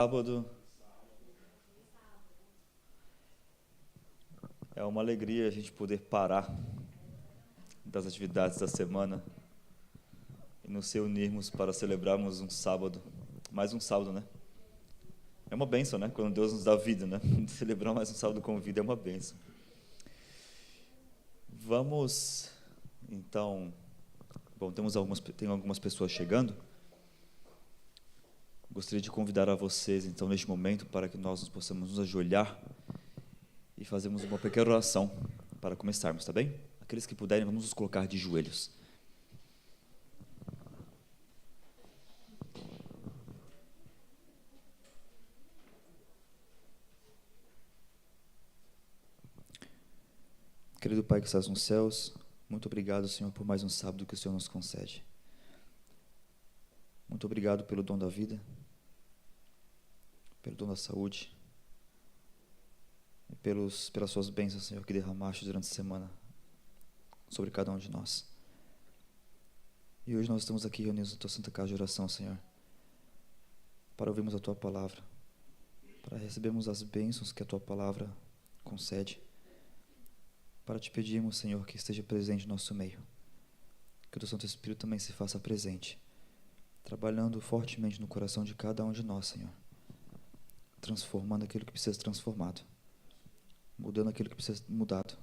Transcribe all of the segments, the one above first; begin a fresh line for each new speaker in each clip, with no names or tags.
Sábado é uma alegria a gente poder parar das atividades da semana e nos reunirmos para celebrarmos um sábado, mais um sábado, né? É uma bênção, né? Quando Deus nos dá vida, né? Celebrar mais um sábado com vida é uma bênção. Vamos, então, bom, tem algumas pessoas chegando. Gostaria de convidar a vocês, então, neste momento, para que nós possamos nos ajoelhar e fazermos uma pequena oração para começarmos, tá bem? Aqueles que puderem, vamos nos colocar de joelhos. Querido Pai que estás nos céus, muito obrigado, Senhor, por mais um sábado que o Senhor nos concede. Muito obrigado pelo dom da vida, pelo dom da saúde, e pelas suas bênçãos, Senhor, que derramaste durante a semana sobre cada um de nós. E hoje nós estamos aqui reunidos na Tua Santa Casa de Oração, Senhor, para ouvirmos a Tua Palavra, para recebermos as bênçãos que a Tua Palavra concede, para Te pedirmos, Senhor, que esteja presente no nosso meio, que o Teu Santo Espírito também se faça presente, trabalhando fortemente no coração de cada um de nós, Senhor, transformando aquilo que precisa ser transformado, mudando aquilo que precisa ser mudado,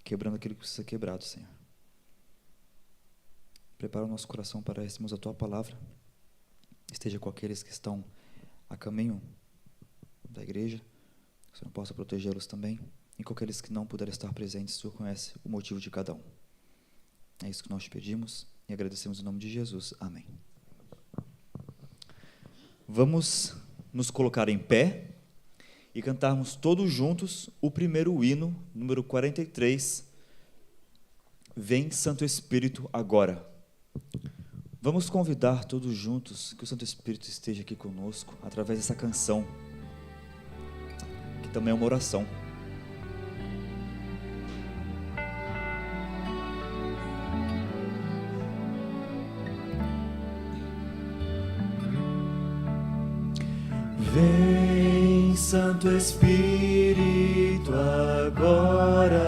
quebrando aquilo que precisa ser quebrado, Senhor. Prepara o nosso coração para recebermos a Tua Palavra, esteja com aqueles que estão a caminho da igreja, que o Senhor possa protegê-los também, e com aqueles que não puderem estar presentes, o Senhor conhece o motivo de cada um. É isso que nós te pedimos e agradecemos em nome de Jesus. Amém. Vamos nos colocar em pé e cantarmos todos juntos o primeiro hino, número 43, Vem Santo Espírito agora. Vamos convidar todos juntos que o Santo Espírito esteja aqui conosco, através dessa canção, que também é uma oração. Vem, Santo Espírito, agora.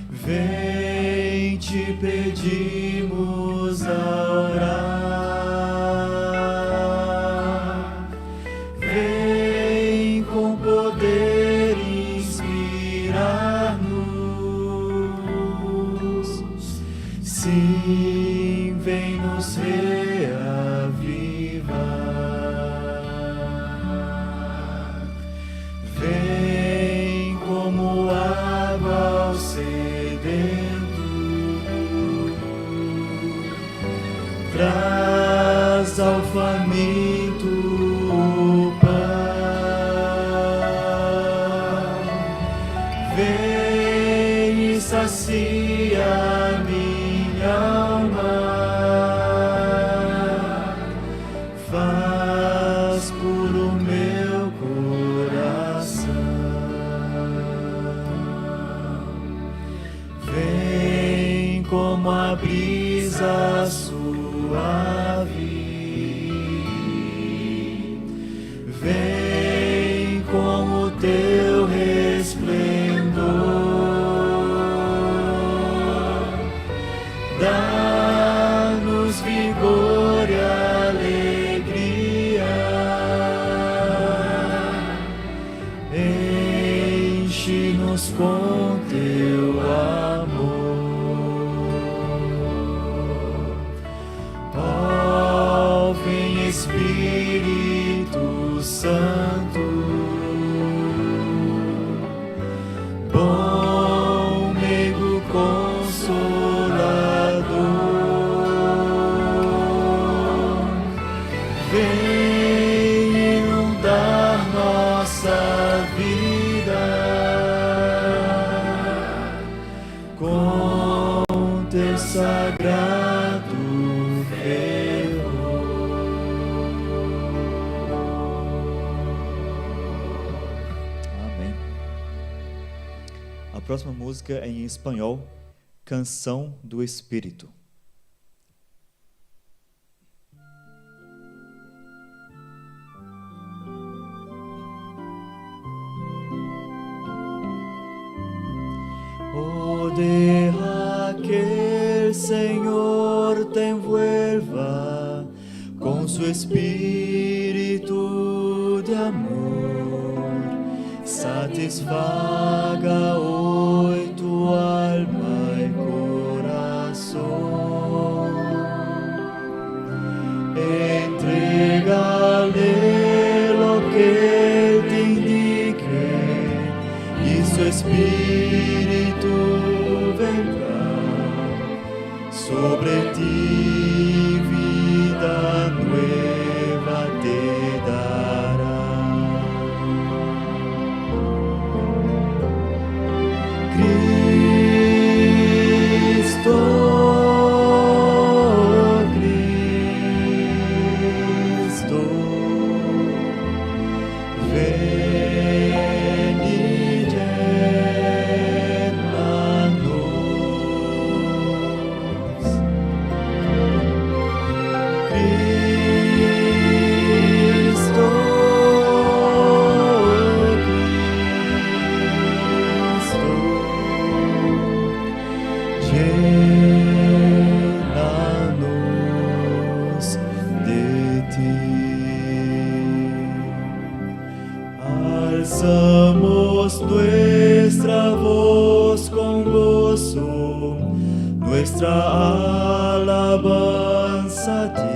Vem, te pedimos a orar. Vem com poder inspirar-nos. Sim, vem nos vem como água ao sedento, traz ao faminto o pão, vem e sacia minha alma, faz puro meu coração. Vem como a brisa suave, vem com o teu resplendor, dá-nos vigor e alegria, enche-nos com teu amor. Ó, vem Espírito Santo, bom meigo consolador, vem inundar nossa vida com teu sagrado fervor. Amém. A próxima música é em espanhol, Canção do Espírito. Espírito de amor satisfaga hoy tu alma y corazón. Entrégale lo que Él te indique y su Espíritu vendrá sobre ti, vida nueva te dará. Cristo, Cristo, ven y llénanos. Cristo, llénanos de ti. Alzamos nuestra voz con gozo, nuestra alabanza a ti.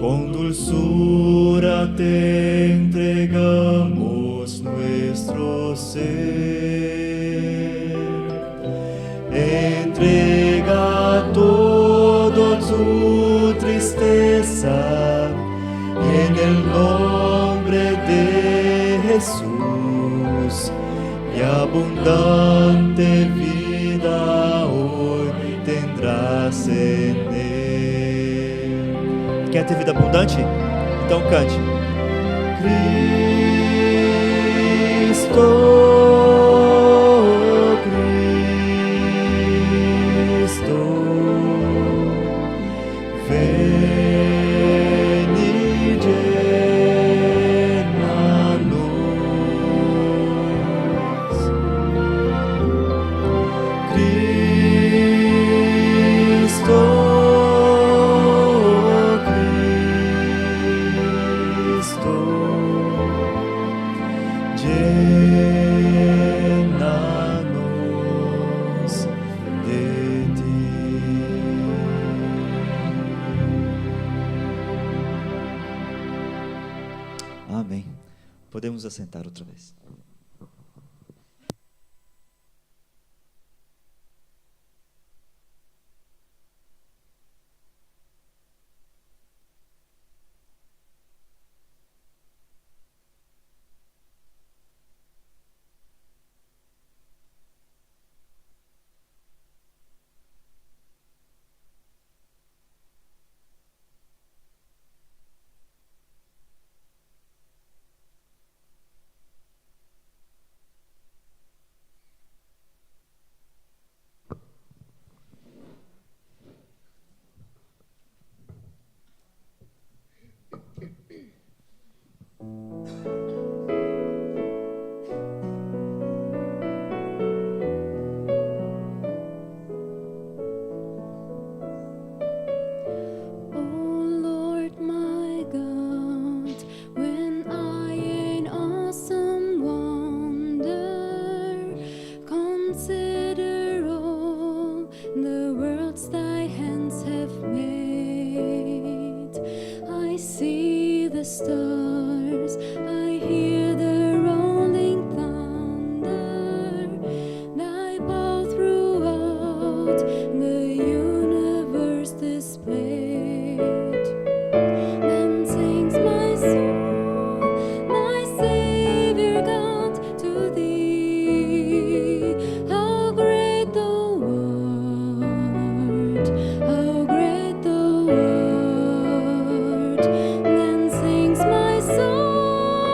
Con dulzura te entregamos nuestro ser. Entrega todo tu tristeza en el nombre de Jesús, y abundante vida hoy tendrás en Él. Quer ter vida abundante? Então cante. Cristo, Cristo, ven y llénanos. Cristo, Cristo, llénanos de ti. Amém. Podemos assentar outra vez.
Stars, I hear the rolling thunder. Thy bow throughout the universe displayed. Then sings my soul, my Savior God, to thee. How great thou art! How great thou art! Then sings my soul.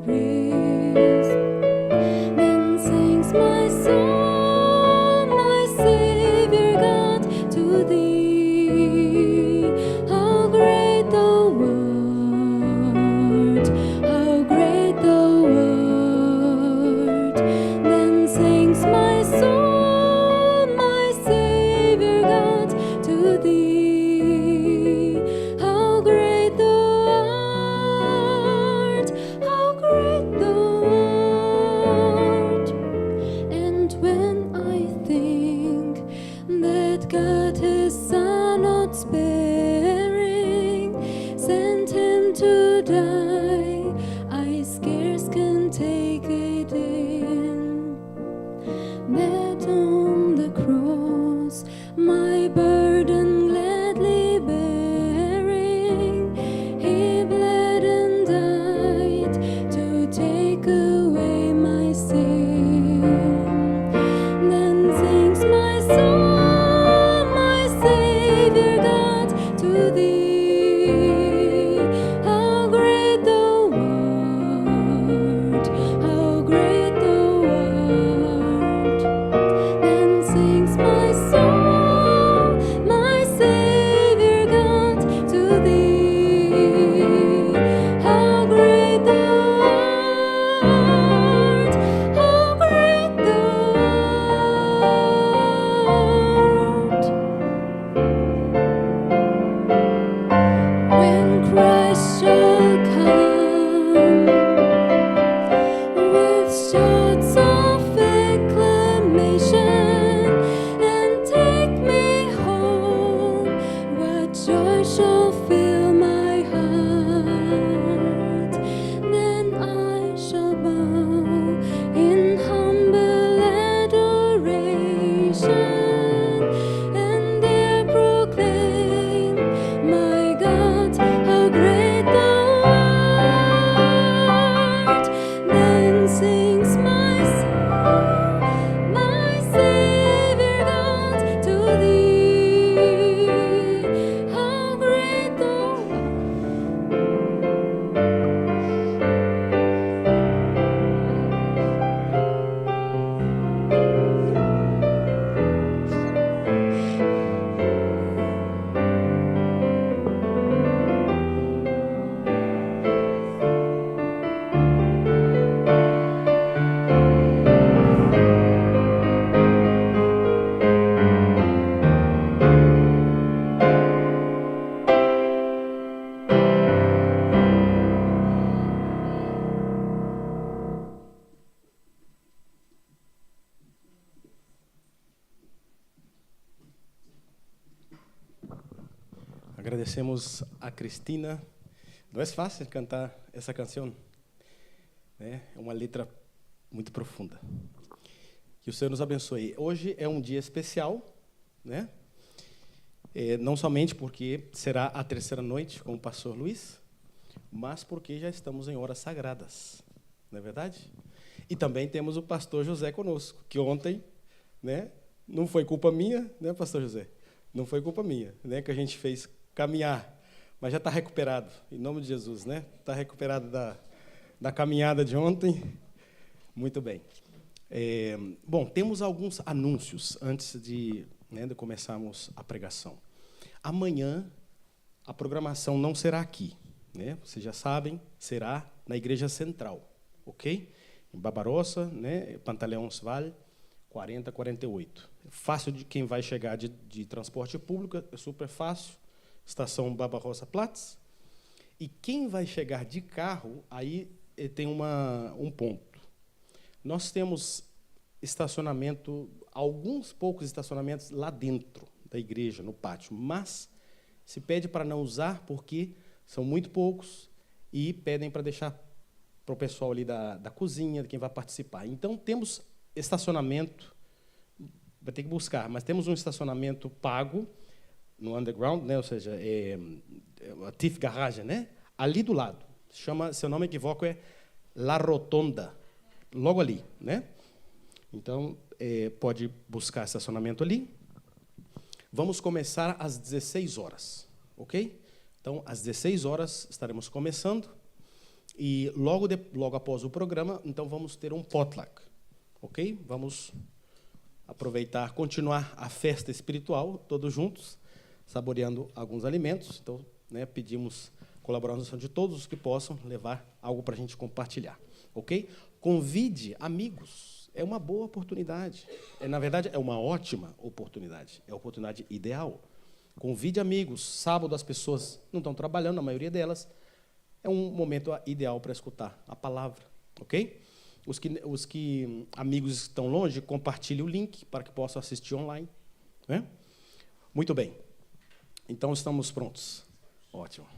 breeze. Then sings my soul, my Savior God, to thee. How great thou art, how great thou art. Then sings my soul, my Savior God, to thee. How great thou art, how great thou art. And when I think that God his Son not sparing sent him to die, I scarce can take it in. That on the cross my burden gladly bearing, he bled and died to take away my sin. Then sings my soul, my Savior God, to thee. How great thou art, how great thou art. Then sings my soul, my Savior God, to thee. How great thou art, how great thou art. When Christ shall come with shouts of acclamation and take me home, what joy shall fill my heart. Then I shall bow in humble adoration and there proclaim, my God, how great thou art. Then sings my soul, my Savior God, to thee. How great thou art.
Agradecemos a Cristina. Não é fácil cantar essa canção, né? É uma letra muito profunda. Que o Senhor nos abençoe. Hoje é um dia especial, né? Não somente porque será a terceira noite com o pastor Luiz, mas porque já estamos em horas sagradas, não é verdade? E também temos o pastor José conosco, que ontem, né, não foi culpa minha, né, pastor José? Não foi culpa minha, né, que a gente fez caminhar, mas já está recuperado, em nome de Jesus, né? Está recuperado da caminhada de ontem. Muito bem. Bom, temos alguns anúncios antes de começarmos a pregação. Amanhã, a programação não será aqui, né? Vocês já sabem, será na Igreja Central, ok? Em Babarossa, né? Pantaleões Vale, 4048. Fácil de quem vai chegar de transporte público, é super fácil. Estação Babarossa Platz. E quem vai chegar de carro, aí tem um ponto. Nós temos estacionamento, alguns poucos estacionamentos lá dentro da igreja, no pátio, mas se pede para não usar porque são muito poucos e pedem para deixar para o pessoal ali da cozinha, de quem vai participar. Então, temos estacionamento, vai ter que buscar, mas temos um estacionamento pago no underground, né? Ou seja, a TIF Garage, né? Ali do lado. Chama, se eu não me equivoco, é La Rotonda, logo ali, né? Então, pode buscar estacionamento ali. Vamos começar às 16 horas, ok? Então, às 16 horas estaremos começando. E logo após o programa, então vamos ter um potluck, ok? Vamos aproveitar, continuar a festa espiritual, todos juntos, saboreando alguns alimentos. Então, né, pedimos colaboração de todos os que possam levar algo para a gente compartilhar, ok? Convide amigos, é uma boa oportunidade. Na verdade, é uma ótima oportunidade, é a oportunidade ideal. Convide amigos. Sábado as pessoas não estão trabalhando, a maioria delas. É um momento ideal para escutar a palavra, ok? Os que amigos estão longe, compartilhe o link para que possam assistir online, né? Muito bem. Então, estamos prontos. Ótimo.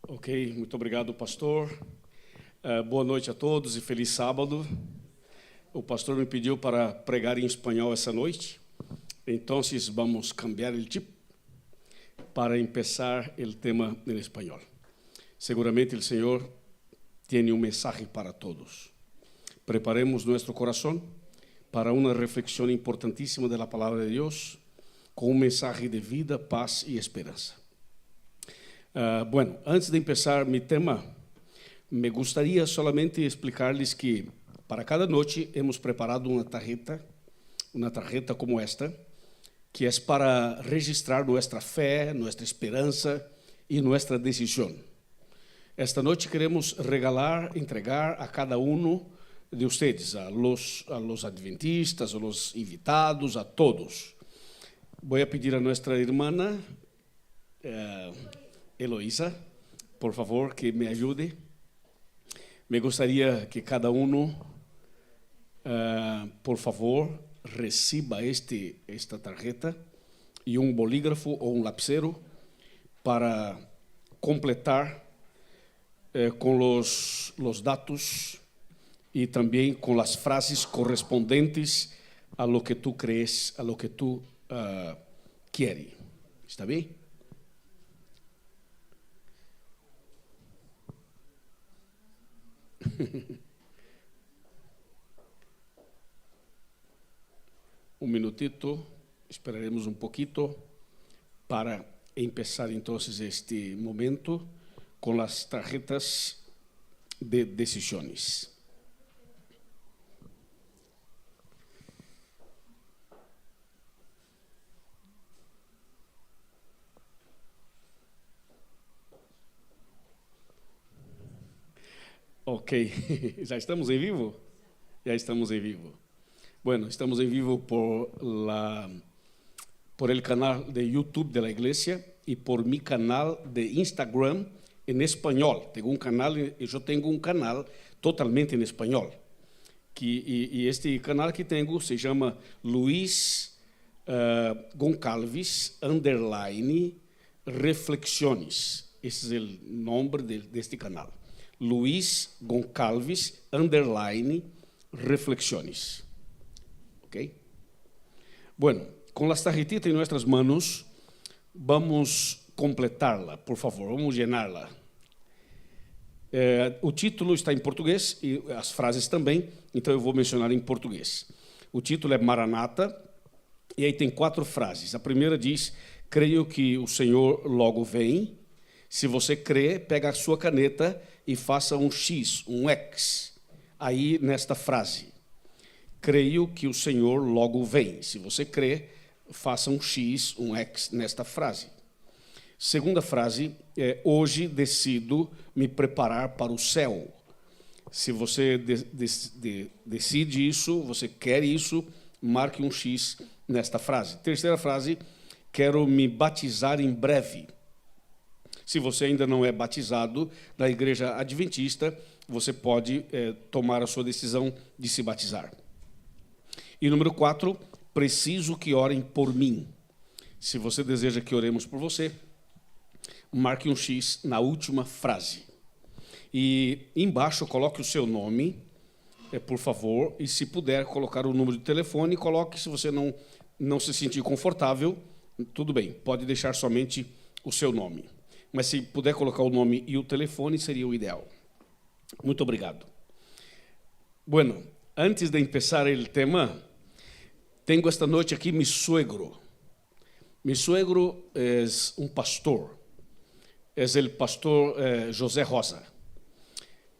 Ok, muito obrigado, pastor. Boa noite a todos e feliz sábado. O pastor me pediu para pregar em espanhol essa noite, então vamos cambiar o chip para começar o tema em espanhol. Seguramente o Senhor tem mensagem para todos. Preparemos nosso coração para uma reflexão importantíssima da palavra de Deus, com mensagem de vida, paz e esperança. Bueno, antes de começar mi tema, me gustaría solamente explicar-lhes que para cada noite hemos preparado uma tarjeta como esta, que é para registrar nossa fé, nossa esperança e nossa decisão. Esta noite queremos entregar a cada de ustedes, a los adventistas, a los invitados, a todos. Vou pedir a nossa irmã Eloísa, por favor, que me ajude. Me gostaria que cada por favor, receba esta tarjeta e bolígrafo ou lapicero para completar com os dados e também com as frases correspondentes a lo que tu crees, a lo que tu quieres. ¿Está bem? Um minutito, esperaremos pouquito para começar então este momento com as tarjetas de decisões. Ok, já estamos em vivo? Já estamos em vivo. Bueno, estamos em vivo por el canal de YouTube de la iglesia y por mi canal de Instagram en español. Yo tengo un canal totalmente en español. Y este canal que tengo se llama Luis Goncalves _reflexiones. Ese es el nombre de este canal. Luis Goncalves _reflexiones. ¿Ok? Bueno, con las tarjetitas en nuestras manos, vamos completarla, por favor, vamos llenarla. O título está em português e as frases também, então eu vou mencionar em português. O título é Maranata, e aí tem 4 frases. A primeira diz: creio que o Senhor logo vem. Se você crê, pega a sua caneta e faça um X, um X, aí nesta frase. Creio que o Senhor logo vem. Se você crê, faça um X, um X nesta frase. Segunda frase é: hoje decido me preparar para o céu. Se você decide isso, você quer isso, marque um X nesta frase. Terceira frase: quero me batizar em breve. Se você ainda não é batizado na igreja adventista, você pode tomar a sua decisão de se batizar. E número 4, preciso que orem por mim. Se você deseja que oremos por você, marque um X na última frase. E embaixo coloque o seu nome, por favor, e se puder colocar o número de telefone, coloque. Se você não se sentir confortável, tudo bem, pode deixar somente o seu nome. Mas se puder colocar o nome e o telefone, seria o ideal. Muito obrigado. Bueno, antes de empezar el tema, tengo esta noche aquí mi suegro. Mi suegro es un pastor. Es el pastor José Rosa.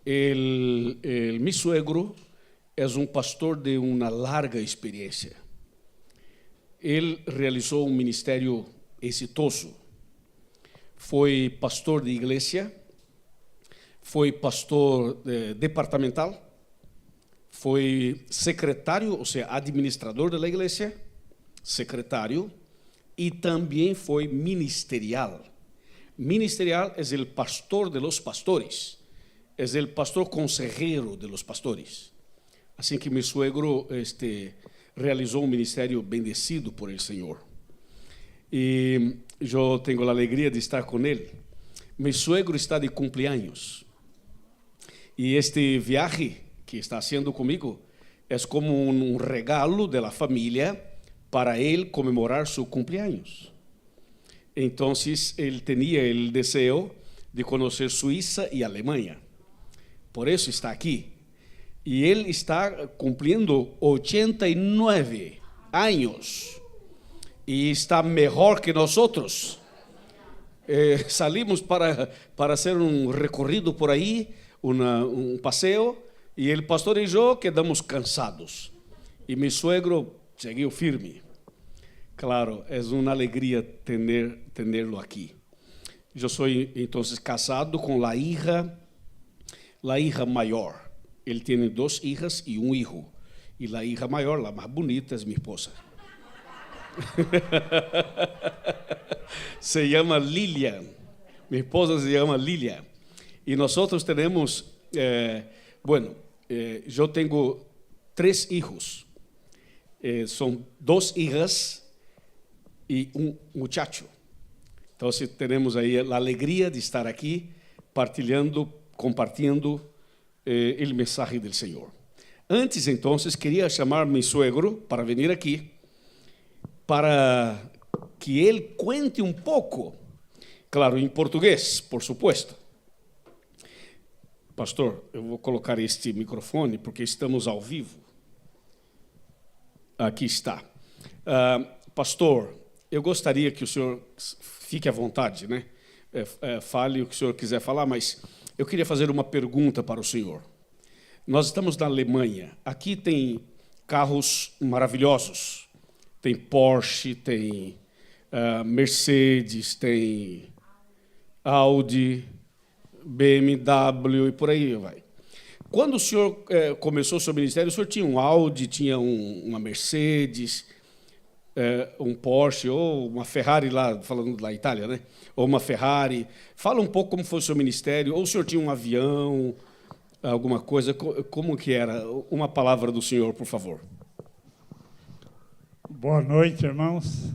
Mi suegro es un pastor de una larga experiencia. Él realizó un ministerio exitoso. Foi pastor de igreja, foi pastor departamental, foi secretário, ou seja, administrador da igreja, secretário, e também foi ministerial. Ministerial é o pastor de los pastores, é o pastor consejero de los pastores. Assim que meu suegro realizou um ministério bendecido por el Senhor. E eu tenho a alegria de estar com ele. Meu suegro está de cumpleaños. E este viaje que está haciendo comigo é como um regalo de la família para ele comemorar seu cumpleaños. Então, ele tinha o desejo de conhecer Suíça e Alemanha. Por isso está aqui. E ele está cumprindo 89 anos. E está melhor que nós outros. Salimos para fazer um recorrido por aí, um passeio, e o pastor e eu quedamos cansados. E meu suegro seguiu firme. Claro, é uma alegria tê-lo aqui. Eu sou, então, casado com a hija maior. Ele tem 2 hijas e um hijo. E a hija maior, a mais bonita, é minha esposa. Se llama Lilian. Mi esposa se llama Lilian. Y nosotros tenemos, yo tengo 3 hijos. Son 2 hijas y un muchacho. Entonces tenemos ahí la alegría de estar aquí compartiendo el mensaje del Señor. Antes, entonces, quería llamar a mi suegro para venir aquí, para que ele cuente um pouco, claro, em português, por supuesto. Pastor, eu vou colocar este microfone porque estamos ao vivo. Aqui está. Pastor, eu gostaria que o senhor fique à vontade, né? Fale o que o senhor quiser falar, mas eu queria fazer uma pergunta para o senhor. Nós estamos na Alemanha. Aqui tem carros maravilhosos. Tem Porsche, tem Mercedes, tem Audi, BMW e por aí vai. Quando o senhor começou o seu ministério, o senhor tinha um Audi, tinha uma Mercedes, um Porsche ou uma Ferrari, lá falando da Itália, né? Ou uma Ferrari. Fala um pouco como foi o seu ministério. Ou o senhor tinha um avião, alguma coisa. Como que era? Uma palavra do senhor, por favor.
Boa noite, irmãos.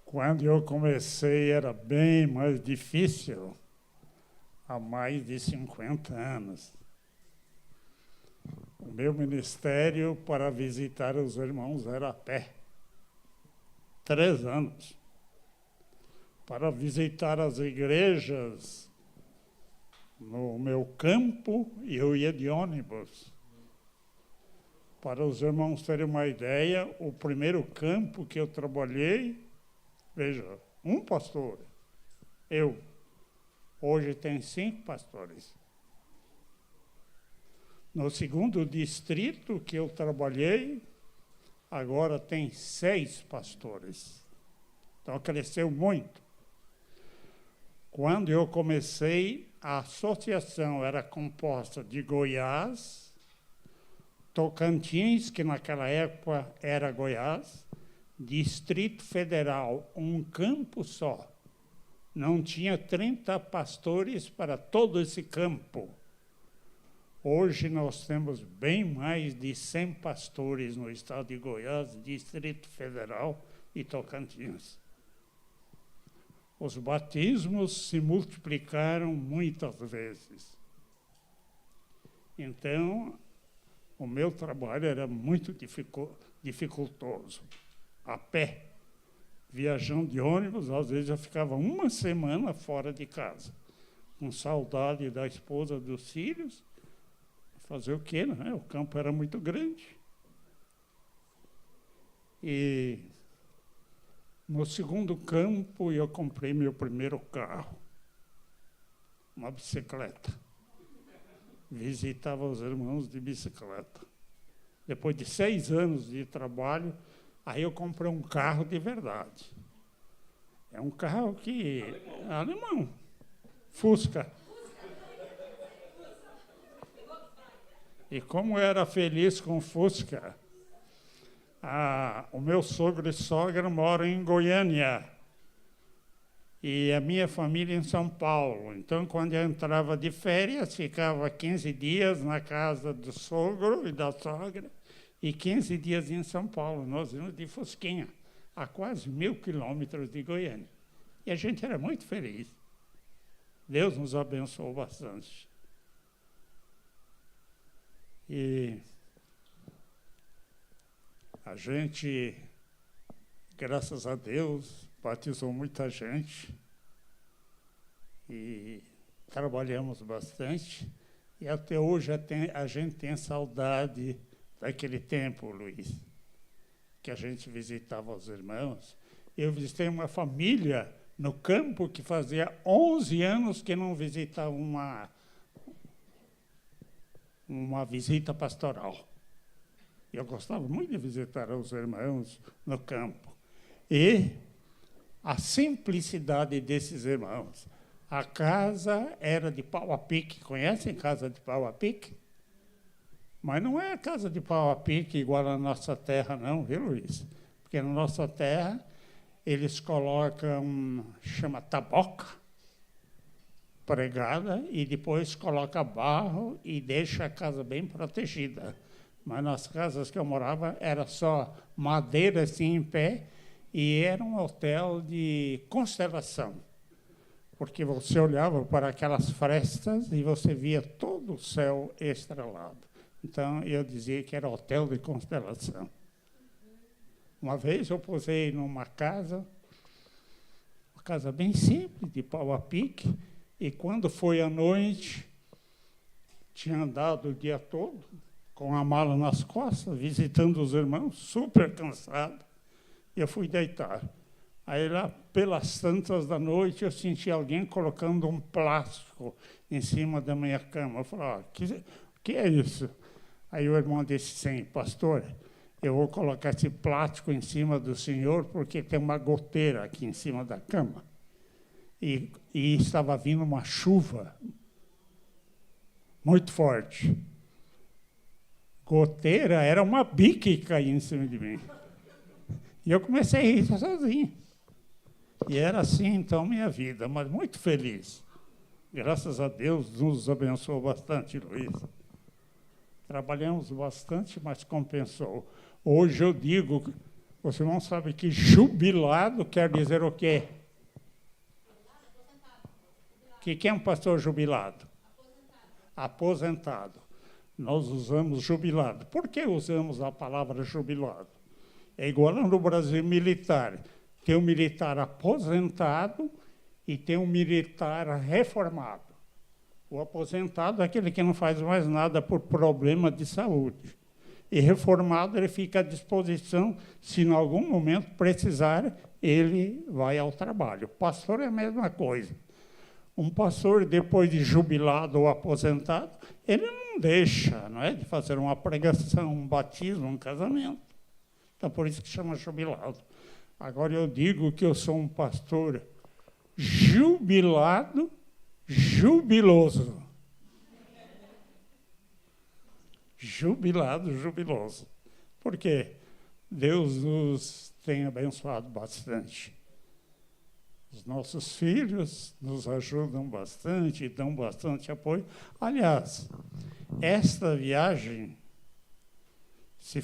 Quando eu comecei era bem mais difícil, há mais de 50 anos. O meu ministério para visitar os irmãos era a pé. 3 anos. Para visitar as igrejas no meu campo, eu ia de ônibus. Para os irmãos terem uma ideia, o primeiro campo que eu trabalhei, veja, um pastor, eu. Hoje tem 5 pastores. No segundo distrito que eu trabalhei, agora tem 6 pastores. Então, cresceu muito. Quando eu comecei, a associação era composta de Goiás, Tocantins, que naquela época era Goiás, Distrito Federal, um campo só. Não tinha 30 pastores para todo esse campo. Hoje nós temos bem mais de 100 pastores no estado de Goiás, Distrito Federal e Tocantins. Os batismos se multiplicaram muitas vezes. Então, o meu trabalho era muito dificultoso. A pé, viajando de ônibus, às vezes eu ficava uma semana fora de casa, com saudade da esposa, dos filhos. Fazer o quê, né? O campo era muito grande. E no segundo campo eu comprei meu primeiro carro, uma bicicleta. Visitava os irmãos de bicicleta. Depois de 6 anos de trabalho, aí eu comprei um carro de verdade. É um carro que... alemão. Fusca. E como eu era feliz com Fusca, o meu sogro e sogra moram em Goiânia e a minha família em São Paulo. Então, quando eu entrava de férias, ficava 15 dias na casa do sogro e da sogra e 15 dias em São Paulo. Nós íamos de Fusquinha, a quase 1.000 quilômetros de Goiânia. E a gente era muito feliz. Deus nos abençoou bastante. E a gente, graças a Deus, batizou muita gente e trabalhamos bastante. E até hoje a gente tem saudade daquele tempo, Luiz, que a gente visitava os irmãos. Eu visitei uma família no campo que fazia 11 anos que não visitava uma visita pastoral. Eu gostava muito de visitar os irmãos no campo. E a simplicidade desses irmãos. A casa era de pau a pique. Conhecem casa de pau a pique? Mas não é casa de pau a pique igual à nossa terra, não, viu, Luiz? Porque na nossa terra eles colocam, chama taboca, pregada, e depois coloca barro e deixa a casa bem protegida. Mas nas casas que eu morava era só madeira assim em pé e era um hotel de constelação, porque você olhava para aquelas frestas e você via todo o céu estrelado. Então eu dizia que era hotel de constelação. Uma vez eu posei numa casa, uma casa bem simples, de pau a pique, e quando foi à noite, tinha andado o dia todo, com a mala nas costas, visitando os irmãos, super cansado, e eu fui deitar. Aí lá, pelas tantas da noite, eu senti alguém colocando um plástico em cima da minha cama. Eu falei, que é isso? Aí o irmão disse assim, pastor, eu vou colocar esse plástico em cima do senhor porque tem uma goteira aqui em cima da cama. E estava vindo uma chuva muito forte. Goteira era uma bique que caía em cima de mim. E eu comecei a rir sozinho. E era assim, então, minha vida, mas muito feliz. Graças a Deus, nos abençoou bastante, Luiz. Trabalhamos bastante, mas compensou. Hoje eu digo, você não sabe que jubilado quer dizer o quê? O que é um pastor jubilado? Aposentado. Nós usamos jubilado. Por que usamos a palavra jubilado? É igual no Brasil militar. Tem um militar aposentado e tem um militar reformado. O aposentado é aquele que não faz mais nada por problema de saúde. E reformado, ele fica à disposição, se em algum momento precisar, ele vai ao trabalho. Pastor é a mesma coisa. Um pastor, depois de jubilado ou aposentado, ele não deixa, não é, de fazer uma pregação, um batismo, um casamento. Então, por isso que chama jubilado. Agora, eu digo que eu sou um pastor jubilado, jubiloso. Jubilado, jubiloso. Porque Deus nos tem abençoado bastante. Os nossos filhos nos ajudam bastante, dão bastante apoio. Aliás, esta viagem, se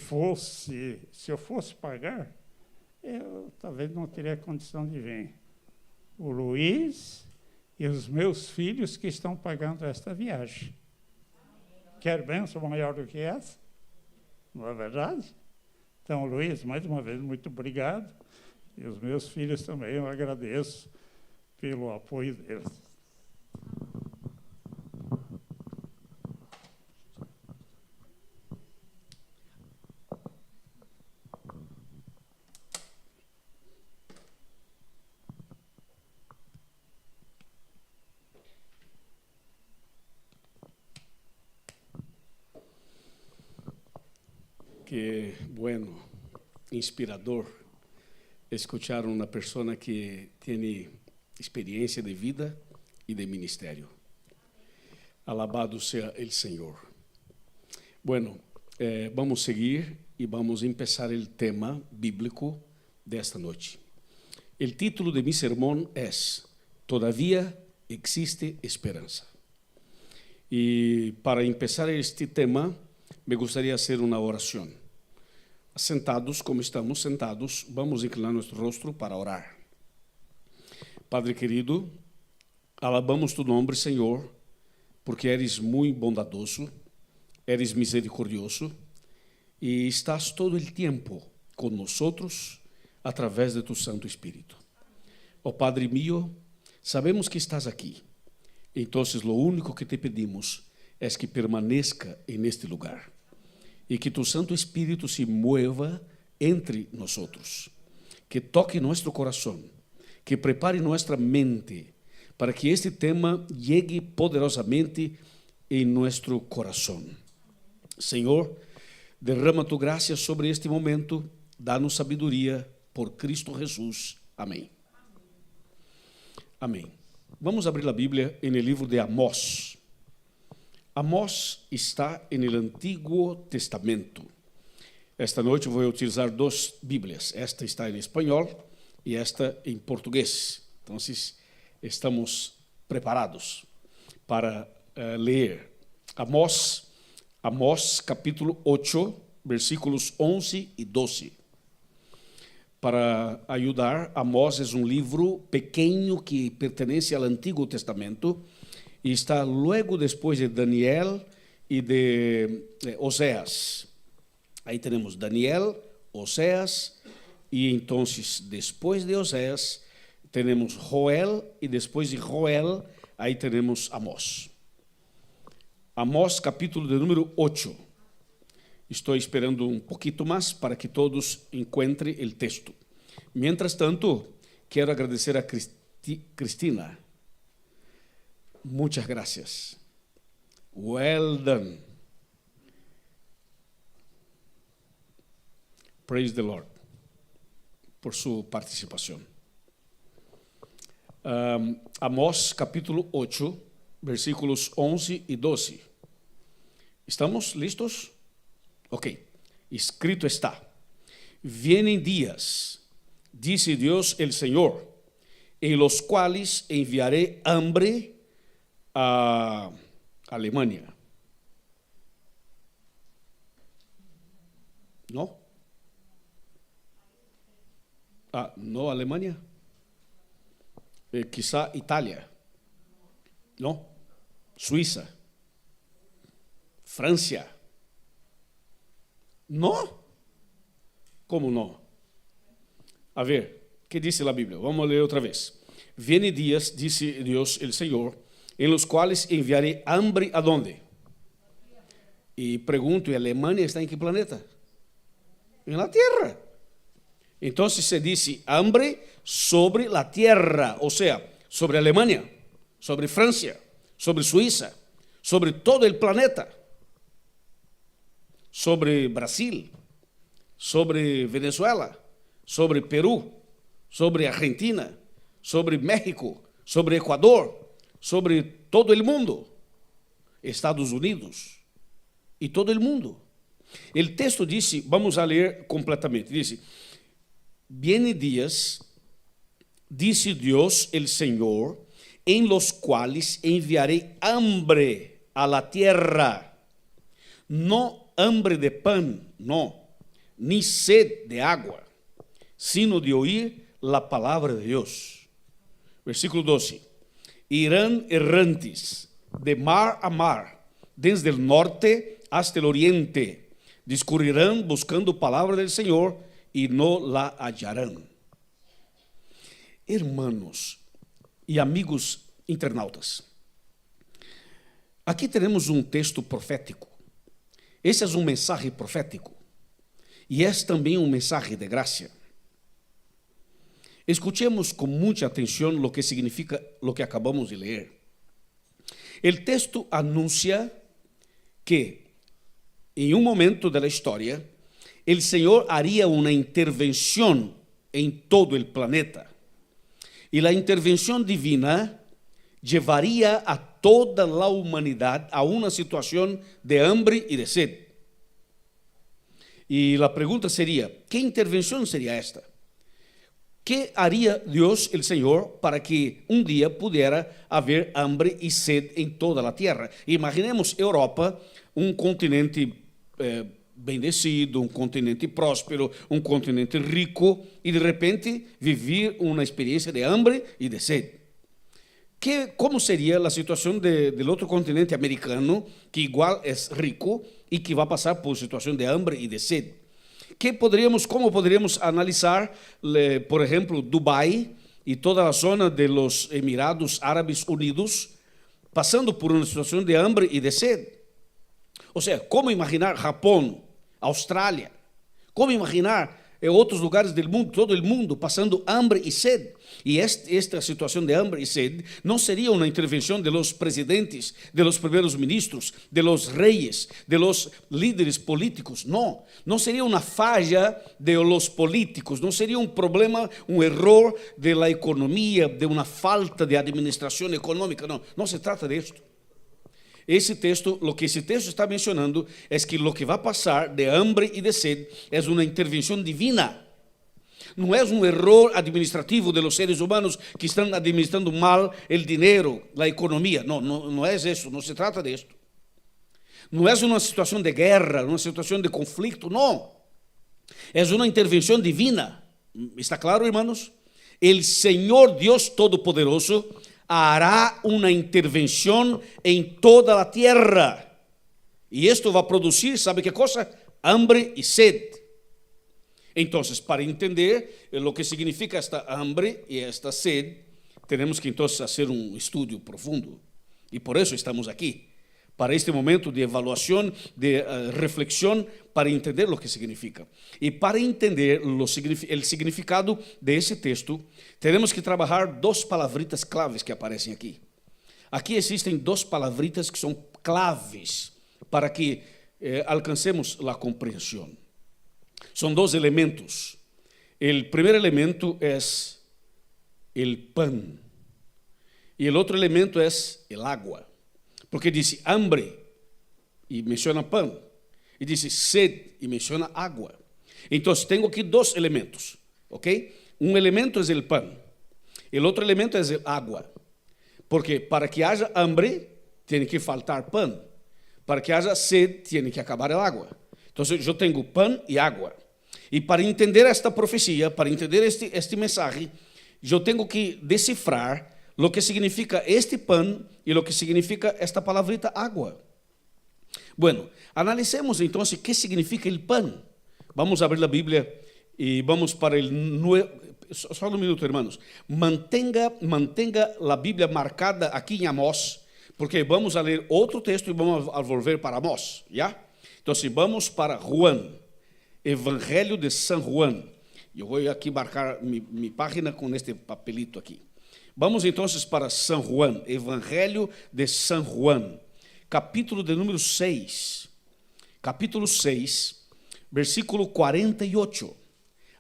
eu fosse pagar, eu talvez não teria condição de vir. O Luiz e os meus filhos que estão pagando esta viagem. Quer bênção maior do que essa? Não é verdade? Então, Luiz, mais uma vez, muito obrigado. E os meus filhos também, eu agradeço pelo apoio deles.
Que bueno, inspirador escuchar una persona que tiene experiencia de vida y de ministerio. Alabado sea el Señor. Bueno, vamos a seguir y vamos a empezar el tema bíblico de esta noche. El título de mi sermón es Todavía existe esperanza. Y para empezar este tema, me gustaría hacer una oración. Sentados como estamos sentados, vamos a inclinar nuestro rostro para orar. Padre querido, alabamos tu nombre, Senhor, porque eres muito bondadoso, eres misericordioso e estás todo o tempo conosco através de tu Santo Espírito. Ó Padre mío, sabemos que estás aqui, então lo único que te pedimos é que permaneça neste lugar e que tu Santo Espírito se mueva entre nós, que toque nosso coração, que prepare nossa mente para que este tema llegue poderosamente em nosso coração. Senhor, derrama tu graça sobre este momento, dá-nos sabedoria por Cristo Jesus. Amém. Amém. Vamos abrir a Bíblia no livro de Amós. Amós está no Antigo Testamento. Esta noite vou utilizar duas Bíblias. Esta está em espanhol e esta em português. Então, estamos preparados para ler Amós capítulo 8, versículos 11 e 12. Para ajudar, Amós é um livro pequeno que pertence ao Antigo Testamento e está logo depois de Daniel e de Oséias. Aí temos Daniel, Oséias e então, depois de Oséias, temos Joel e depois de Joel, aí temos Amós. Amós, capítulo de número 8. Estou esperando um pouquinho mais para que todos encontrem o texto. Mientras tanto, quero agradecer a Cristina. Muchas gracias. Well done. Praise the Lord por sua participação. Amós, capítulo 8, versículos 11 e 12. ¿Estamos listos? Ok. Escrito está: Vienen días, dice Dios el Señor, en los cuales enviaré hambre a Alemania. ¿No? ¿No Alemania? Quizá Italia. ¿No? Suiza. Francia. ¿No? ¿Cómo no? A ver, ¿qué dice la Biblia? Vamos a leer otra vez. Vienen días, dice Dios el Señor, en los cuales enviaré hambre ¿a dónde? Y pregunto, ¿y Alemania está en qué planeta? En la tierra. Entonces se dice hambre sobre la tierra, o sea, sobre Alemania, sobre Francia, sobre Suiza, sobre todo el planeta, sobre Brasil, sobre Venezuela, sobre Perú, sobre Argentina, sobre México, sobre Ecuador, sobre todo el mundo, Estados Unidos y todo el mundo. El texto dice, vamos a leer completamente, dice: Vienen días, dice Dios el Señor, en los cuales enviaré hambre a la tierra, no hambre de pan, no, ni sed de agua, sino de oír la palabra de Dios. Versículo 12. Irán errantes de mar a mar, desde el norte hasta el oriente, discurrirán buscando palabra del Señor y no la hallarán. Hermanos e amigos internautas, aqui temos um texto profético. Esse é um mensagem profético e é também um mensagem de graça. Escutemos com muita atenção o que significa o que acabamos de ler. O texto anuncia que, em um momento da história, el Señor haría una intervención en todo el planeta. Y la intervención divina llevaría a toda la humanidad a una situación de hambre y de sed. Y la pregunta sería, ¿qué intervención sería esta? ¿Qué haría Dios, el Señor, para que un día pudiera haber hambre y sed en toda la tierra? Imaginemos Europa, un continente bendecido, um continente próspero, um continente rico, e de repente vivir uma experiência de hambre e de sede. Como seria a situação do outro continente americano, que igual é rico e que vai passar por situação de hambre e de sede? Como poderíamos analisar, por exemplo, Dubai e toda a zona de los Emirados Árabes Unidos, passando por uma situação de hambre e de sede? Ou seja, como imaginar Japão, Austrália, como imaginar outros lugares do mundo, todo o mundo passando hambre e sede? E esta situação de hambre e sede não seria uma intervenção de los presidentes, de los primeiros ministros, de los reyes, de los líderes políticos, não seria uma falha de los políticos, não seria um problema, um erro de la economia, de uma falta de administração econômica, não se trata disso. Esse texto, o que esse texto está mencionando é que o que vai passar de hambre e de sede é uma intervenção divina. Não é um erro administrativo de los seres humanos que estão administrando mal o dinheiro, a economia. Não é isso, não se trata disso. Não é uma situação de guerra, uma situação de conflito, não. É uma intervenção divina. ¿Está claro, hermanos? El Señor Dios Todopoderoso hará una intervención en toda la tierra. Y esto va a producir, ¿sabe qué cosa? Hambre y sed. Entonces, para entender lo que significa esta hambre y esta sed, tenemos que entonces hacer un estudio profundo. Y por eso estamos aquí, para este momento de evaluación, de reflexión, para entender lo que significa. Y para entender el significado de ese texto, tenemos que trabajar dos palavritas claves que aparecem aqui. Aqui existem duas palavritas que são claves para que alcancemos a compreensão. São dois elementos. O primeiro elemento é o pan e o outro elemento é o água. Porque diz hambre e menciona pan, e diz sede e menciona água. Então, tenho aqui dois elementos, ok? Um elemento é o pan, e o outro elemento é a água. Porque para que haja hambre, tem que faltar pan. Para que haja sede, tem que acabar a água. Então, eu tenho pan e água. E para entender esta profecia, para entender este mensagem, eu tenho que decifrar o que significa este pan e o que significa esta palavrita água. Bueno, analicemos então o que significa o pan. Vamos abrir a Bíblia e vamos para o nuevo. Só um minuto, hermanos. Mantenga a Bíblia marcada aqui em Amós, porque vamos a ler outro texto e vamos a volver para Amós, ¿ya? Então, vamos para Juan, Evangelho de San Juan. Eu vou aqui marcar minha página com este papelito aqui. Vamos então para San Juan, Evangelho de San Juan, capítulo de número 6. Capítulo 6, versículo 48.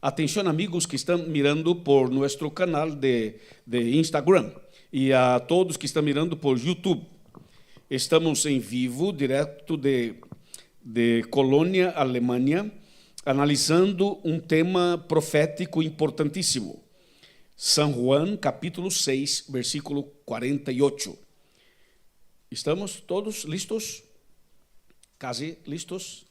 Atenção, amigos que estão mirando por nosso canal de Instagram e a todos que estão mirando por YouTube. Estamos em vivo, direto de Colônia, Alemanha, analisando um tema profético importantíssimo. San Juan, capítulo 6, versículo 48. ¿Estamos todos listos? Casi listos?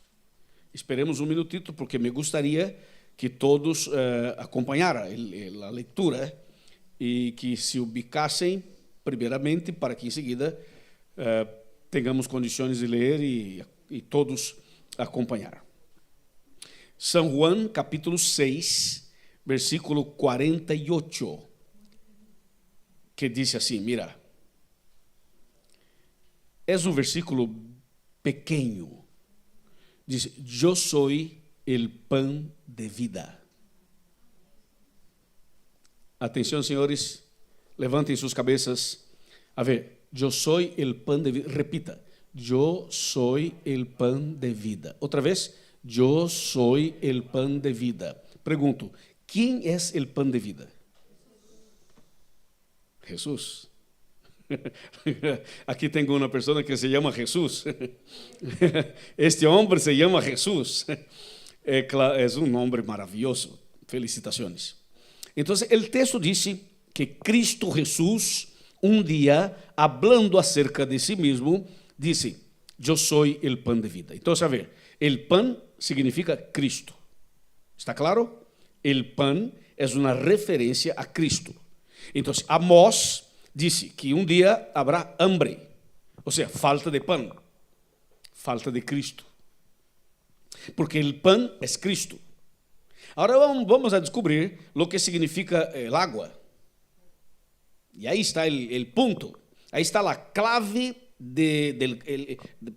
Esperemos um minutito, porque me gostaria que todos acompanharam a leitura e que se ubicassem primeiramente, para que em seguida tenhamos condições de ler e todos acompanhar. San Juan, capítulo 6, versículo 48, que diz assim, mira, é um versículo pequeno, diz, eu sou el pan de vida. Atenção, senhores, levantem suas cabeças. A ver, eu sou el pan de vida. Repita, eu sou el pan de vida. Outra vez, Yo soy el pan de vida. Pregunto, ¿quién es el pan de vida? Jesús. Aquí tengo una persona que se llama Jesús. Este hombre se llama Jesús. Es un nombre maravilloso. Felicitaciones. Entonces, el texto dice que Cristo Jesús, un día, hablando acerca de sí mismo, dice, yo soy el pan de vida. Entonces, a ver, el pan significa Cristo. ¿Está claro? El pan es una referencia a Cristo. Entonces, Amós dice que un día habrá hambre, o sea, falta de pan, falta de Cristo. Porque el pan es Cristo. Ahora vamos a descubrir lo que significa el agua. Y ahí está el punto. Ahí está la clave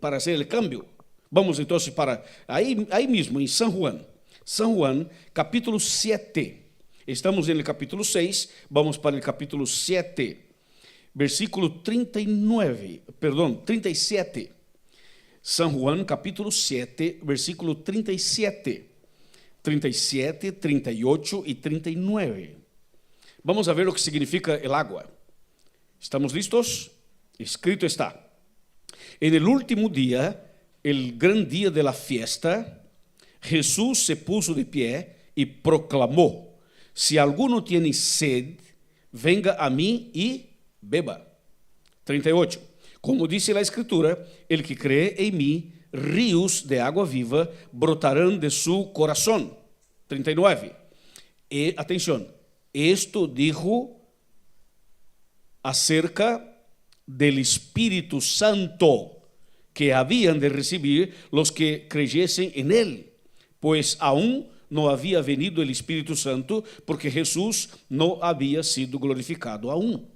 para hacer el cambio. Vamos entonces para ahí mismo, en San Juan. San Juan, capítulo 7. Estamos en el capítulo 6, vamos para el capítulo 7. Versículo 37. San Juan, capítulo 7, versículo 37. 37, 38 y 39. Vamos a ver lo que significa el agua. ¿Estamos listos? Escrito está. En el último día, el gran día de la fiesta, Jesús se puso de pie y proclamó: si alguno tiene sed, venga a mí y beba. 38. Como dice la Escritura, el que cree en mí, ríos de agua viva brotarán de su corazón. 39. Y atención, esto dijo acerca del Espíritu Santo que habían de recibir los que creyesen en él, pues aún no había venido el Espíritu Santo porque Jesús no había sido glorificado aún.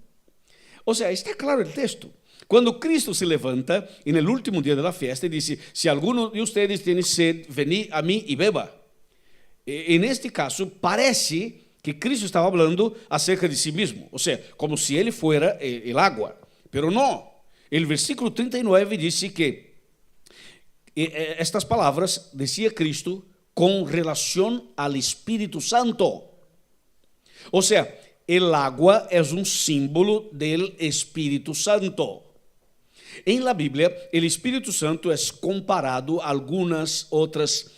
O sea, está claro el texto. Cuando Cristo se levanta en el último día de la fiesta y dice, si alguno de ustedes tiene sed, venid a mí y beba. En este caso, parece que Cristo estaba hablando acerca de sí mismo, o sea, como si él fuera el agua, pero no. El versículo 39 dice que estas palabras decía Cristo con relación al Espíritu Santo. O sea, el agua es un símbolo del Espíritu Santo. En la Biblia, el Espíritu Santo es comparado a algunas otras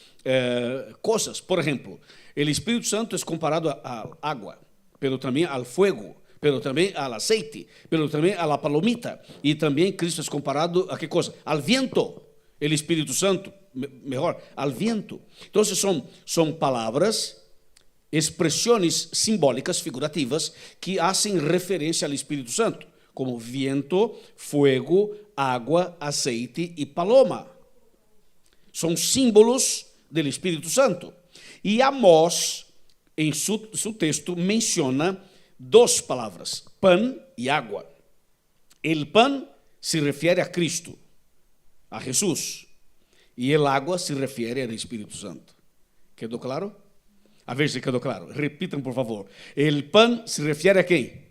cosas. Por ejemplo, el Espíritu Santo es comparado al agua, pero también al fuego, pero también al aceite, pero también a la palomita. Y también Cristo es comparado a qué cosa? Al viento. El Espíritu Santo, mejor, al viento. Entonces son palabras, expresiones simbólicas, figurativas, que hacen referencia al Espíritu Santo, como viento, fuego, agua, aceite y paloma. Son símbolos del Espíritu Santo. Y Amós, en su texto, menciona dos palabras, pan y agua. El pan se refiere a Cristo, a Jesús, y el agua se refiere al Espíritu Santo. ¿Quedó claro? A ver si quedó claro. Repitan, por favor. El pan se refiere a quién?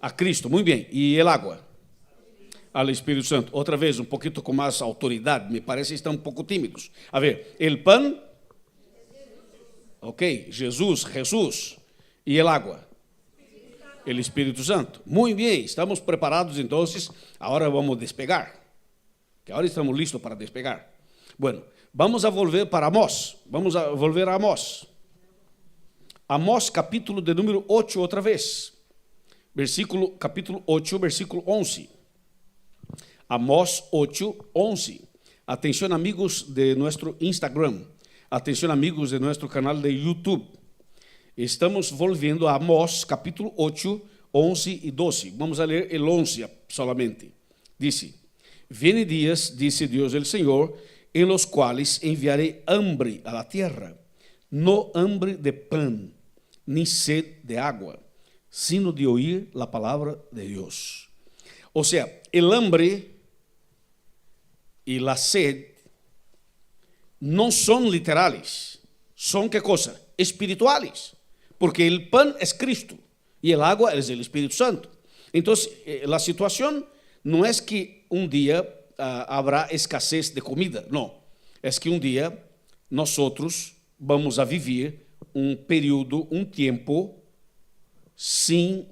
A Cristo. Muy bien. ¿Y el agua? Al Espíritu Santo. Otra vez, un poquito con más autoridad. Me parece que están un poco tímidos. A ver, el pan. Ok, Jesús. ¿Y el agua? El Espíritu Santo. Muy bien, estamos preparados entonces. Ahora vamos a despegar. Que ahora estamos listos para despegar. Bueno, vamos a volver para Amós. Vamos a volver a Amós. Amós, capítulo de número 8, outra vez. Capítulo 8, versículo 11. Amós 8, 11. Atención, amigos de nuestro Instagram. Atención, amigos de nuestro canal de YouTube. Estamos volviendo a Amós, capítulo 8, 11 y 12. Vamos a leer el 11 solamente. Dice: vienen días, dice Dios el Señor, en los cuales enviaré hambre a la tierra, no hambre de pan, ni sed de agua, sino de oír la palabra de Dios. O sea, el hambre y la sed no son literales, son ¿qué cosa? Espirituales, porque el pan es Cristo y el agua es el Espíritu Santo. Entonces, la situación no es que un día habrá escasez de comida, no, es que un día nós vamos a viver um período, um tempo, sem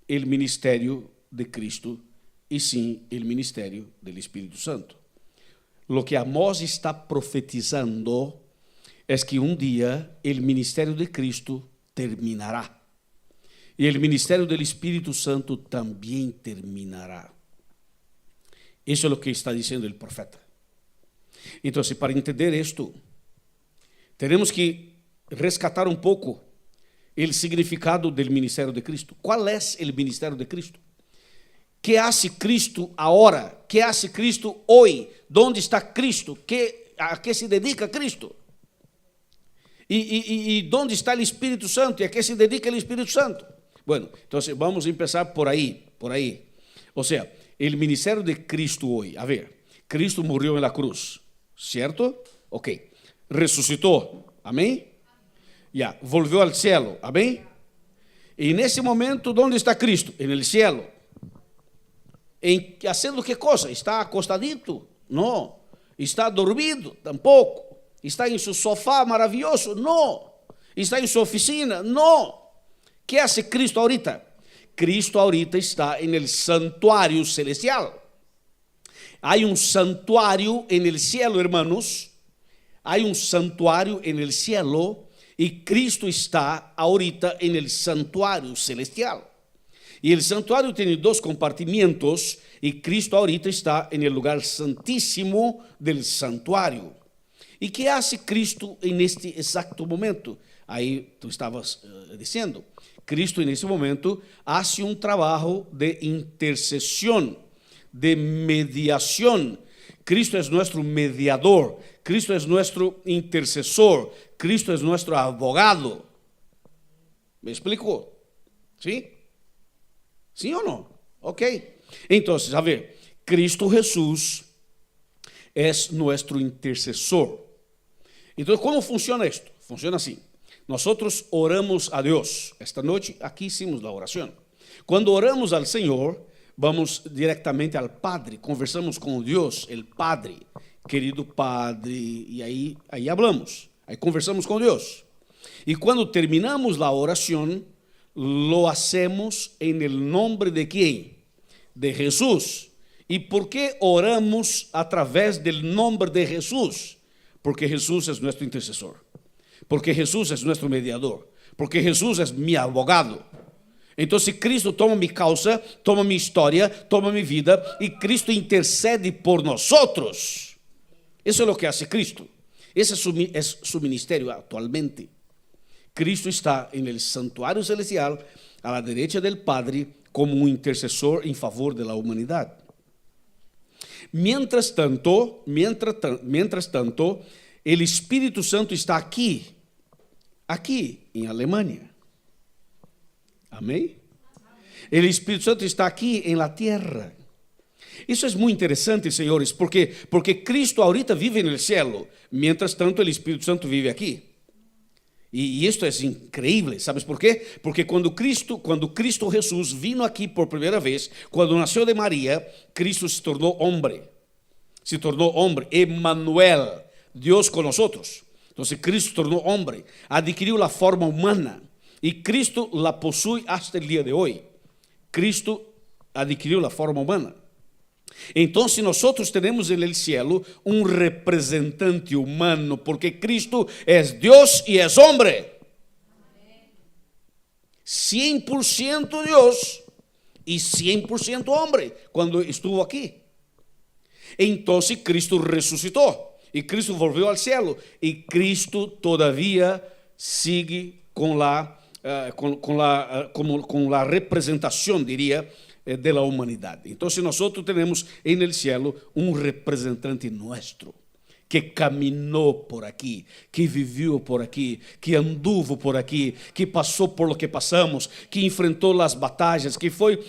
o ministério de Cristo e sem o ministério do Espírito Santo. Lo que Amós está profetizando é que um dia o ministério de Cristo terminará. E o ministério do Espírito Santo também terminará. Isso é o que está dizendo o profeta. Então, para entender isto, temos que rescatar um pouco o significado do ministério de Cristo. Qual é o ministério de Cristo? Que hace Cristo agora? Que hace Cristo hoje? Onde está Cristo? A que se dedica Cristo? E onde está o Espírito Santo? E a que se dedica o Espírito Santo? Bueno, então vamos começar por aí. Ou seja, o ministério de Cristo hoje. A ver, Cristo morreu na cruz, certo? Ok. Ressuscitou, amém? Ya, volvió al cielo, amém? E nesse momento, onde está Cristo? En el cielo. Haciendo que coisa? Está acostadito? Não. Está dormido? Tampouco. Está em seu sofá maravilhoso? Não. Está em sua oficina? Não. Que hace Cristo ahorita? Cristo ahorita está en el santuário celestial. Há um santuário en el cielo, hermanos. Há um santuário en el cielo e Cristo está ahorita en el santuário celestial. E o santuário tem dois compartimentos e Cristo ahorita está en el lugar santíssimo del santuário. E que hace Cristo neste exato momento? Aí tu estavas dizendo, Cristo nesse momento hace um trabalho de intercessão, de mediação. Cristo é nosso mediador, Cristo é nosso intercessor, Cristo é nosso abogado. ¿Me explicou? Sim? Sim ou não? Ok. Então, a ver, Cristo Jesus é nosso intercessor. Então, como funciona isto? Funciona assim. Nós oramos a Deus. Esta noite aqui hicimos a oração. Quando oramos ao Senhor, vamos diretamente ao Padre, conversamos com Deus, o Padre, querido Padre, e aí hablamos, aí conversamos com Deus. E quando terminamos a oração, lo hacemos em el nombre de quem? De Jesus. E por que oramos através del nombre de Jesus? Porque Jesus é nosso intercessor. Porque Jesus é nosso mediador. Porque Jesus é meu abogado. Então, se Cristo toma minha causa, toma minha história, toma minha vida, e Cristo intercede por nós outros. Isso é o que hace Cristo. Esse é seu ministério atualmente. Cristo está en el santuário celestial, a la derecha del Padre, como um intercessor em favor de la humanidade. Mientras tanto, el Espírito Santo está aqui em Alemanha. Amém? O Espírito Santo está aqui em la tierra. Isso é muito interessante, senhores, porque Cristo ahorita vive no céu, mientras tanto o Espírito Santo vive aqui. E isto é incrível, ¿sabes por quê? Porque quando Cristo Jesus vino aqui por primeira vez, quando nasceu de Maria, Cristo se tornou homem, Emmanuel, Deus com nós. Então, Cristo se tornou homem, adquiriu a forma humana, e Cristo la possui hasta el dia de hoje. Cristo adquiriu a forma humana. Então, nós temos no cielo um representante humano, porque Cristo é Deus e é homem. 100% Deus e 100% homem, quando estuvo aqui. Então, Cristo ressuscitou e Cristo volveu ao cielo e Cristo todavia sigue com a representação, diria, de la humanidade. Então, nós temos en el cielo um representante nuestro, que caminhou por aqui, que viveu por aqui, que anduvo por aqui, que passou por lo que passamos, que enfrentou as batalhas, que foi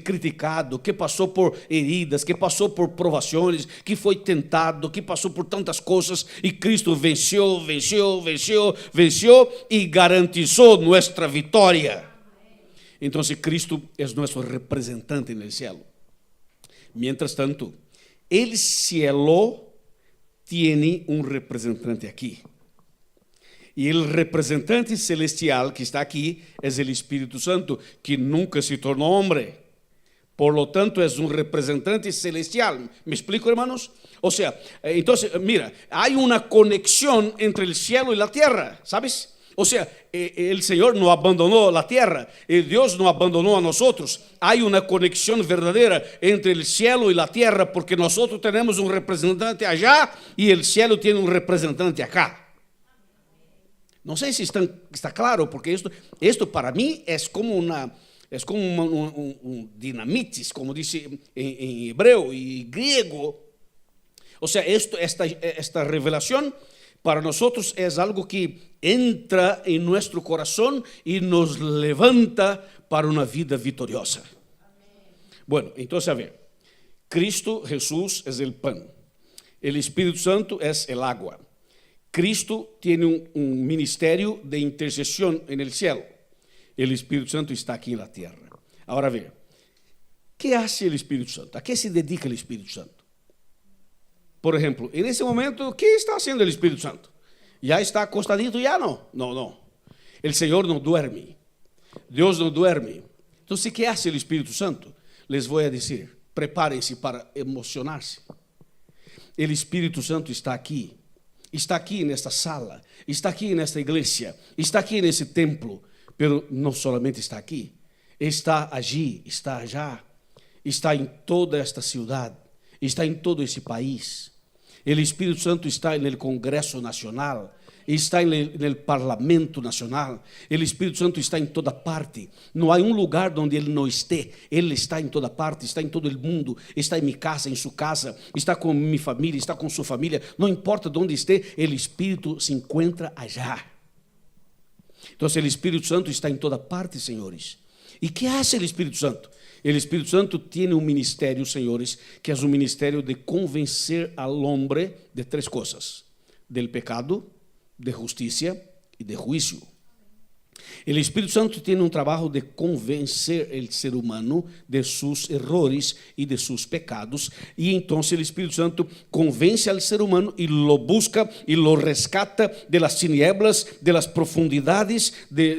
criticado, que passou por heridas, que passou por provações, que foi tentado, que passou por tantas coisas, e Cristo venceu e garantizou nossa vitória. Então, Cristo é nosso representante no céu. Mientras tanto, el cielo tiene um representante aqui. E o representante celestial que está aqui é o Espírito Santo, que nunca se tornou homem. Por lo tanto, é um representante celestial. ¿Me explico, hermanos? O sea, entonces, mira, hay una conexión entre el cielo y la tierra, ¿sabes? O sea, el Señor no abandonó la tierra, Dios no abandonó a nosotros. Hay una conexión verdadera entre el cielo y la tierra, porque nosotros tenemos un representante allá y el cielo tiene un representante acá. No sé si está claro, porque esto para mí es como un dinamitis, como dice en hebreo y griego. O sea, esta revelación para nosotros es algo que entra en nuestro corazón y nos levanta para una vida victoriosa. Bueno, entonces a ver, Cristo Jesús es el pan, el Espíritu Santo es el agua. Cristo tiene un ministerio de intercesión en el cielo. El Espíritu Santo está aquí en la tierra. Ahora a ver, ¿qué hace el Espíritu Santo? ¿A qué se dedica el Espíritu Santo? Por ejemplo, en ese momento, ¿qué está haciendo el Espíritu Santo? ¿Ya está acostadito? Ya no. No. El Señor no duerme. Dios no duerme. Entonces, ¿qué hace el Espíritu Santo? Les voy a decir, prepárense para emocionarse. El Espíritu Santo está aquí en esta sala, está aquí en esta iglesia, está aquí en ese templo, pero no solamente está aquí, está allí, está allá, está en toda esta ciudad, está en todo ese país. El Espíritu Santo está en el Congreso Nacional, está en el Parlamento Nacional. El Espíritu Santo está en toda parte. No hay un lugar donde Él no esté. Él está en toda parte, está en todo el mundo, está en mi casa, en su casa, está con mi familia, está con su familia. No importa donde esté, el Espíritu se encuentra allá. Entonces el Espíritu Santo está en toda parte, señores. ¿Y qué hace el Espíritu Santo? El Espíritu Santo tiene un ministerio, señores, que es un ministerio de convencer al hombre de tres cosas: del pecado, de justicia y de juicio. El Espíritu Santo tiene un trabajo de convencer el ser humano de sus errores y de sus pecados, y entonces el Espíritu Santo convence al ser humano y lo busca y lo rescata de las tinieblas, de las profundidades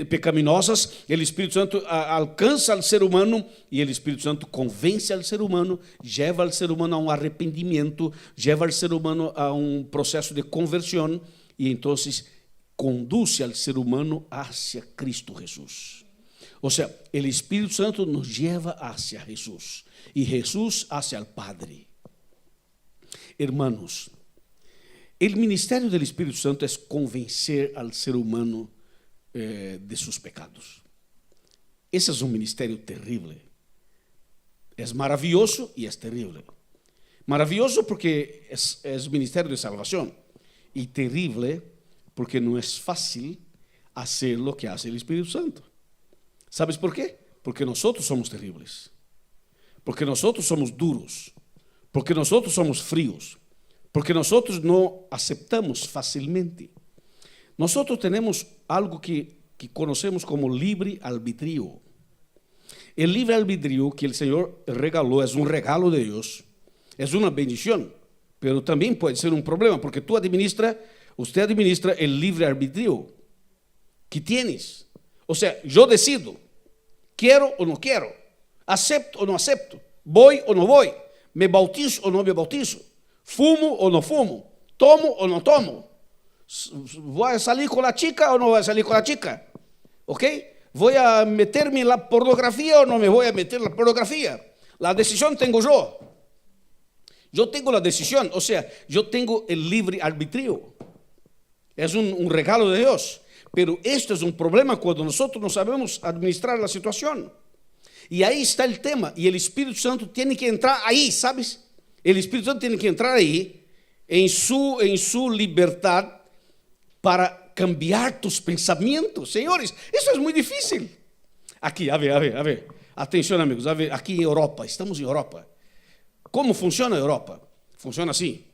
pecaminosas. El Espíritu Santo alcanza al ser humano y el Espíritu Santo convence al ser humano, lleva al ser humano a un arrepentimiento, lleva al ser humano a un proceso de conversión y entonces conduce al ser humano hacia Cristo Jesús. O sea, el Espíritu Santo nos lleva hacia Jesús y Jesús hacia el Padre. Hermanos, el ministerio del Espíritu Santo es convencer al ser humano de sus pecados. Ese es un ministerio terrible. Es maravilloso y es terrible. Maravilloso porque es ministerio de salvación, y terrible porque no es fácil hacer lo que hace el Espíritu Santo. ¿Sabes por qué? Porque nosotros somos terribles, porque nosotros somos duros, porque nosotros somos fríos, porque nosotros no aceptamos fácilmente. Nosotros tenemos algo que conocemos como libre albedrío. El libre albedrío que el Señor regaló es un regalo de Dios, es una bendición, pero también puede ser un problema, porque usted administra el libre albedrío que tienes. O sea, yo decido, quiero o no quiero, acepto o no acepto, voy o no voy, me bautizo o no me bautizo, fumo o no fumo, tomo o no tomo, voy a salir con la chica o no voy a salir con la chica, ¿ok? Voy a meterme en la pornografía o no me voy a meter en la pornografía. La decisión tengo yo. Yo tengo la decisión, o sea, yo tengo el libre arbitrio. Es un regalo de Dios. Pero esto es un problema cuando nosotros no sabemos administrar la situación. Y ahí está el tema. Y el Espíritu Santo tiene que entrar ahí, ¿sabes? El Espíritu Santo tiene que entrar ahí, en su libertad, para cambiar tus pensamientos. Señores, eso es muy difícil. Aquí, a ver. Atención, amigos. A ver, aquí en Europa, estamos en Europa. ¿Cómo funciona Europa? Funciona así.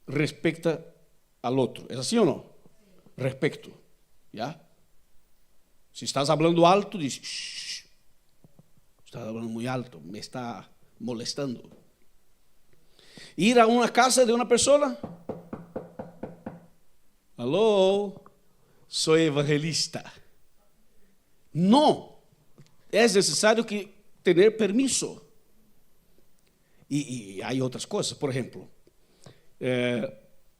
Respecta al otro. ¿Es así o no? Respeto. ¿Ya? Si estás hablando alto, dices, shh, estás hablando muy alto, me está molestando. Ir a una casa de una persona. Aló, soy evangelista. No, es necesario que tener permiso. Y hay otras cosas, por ejemplo,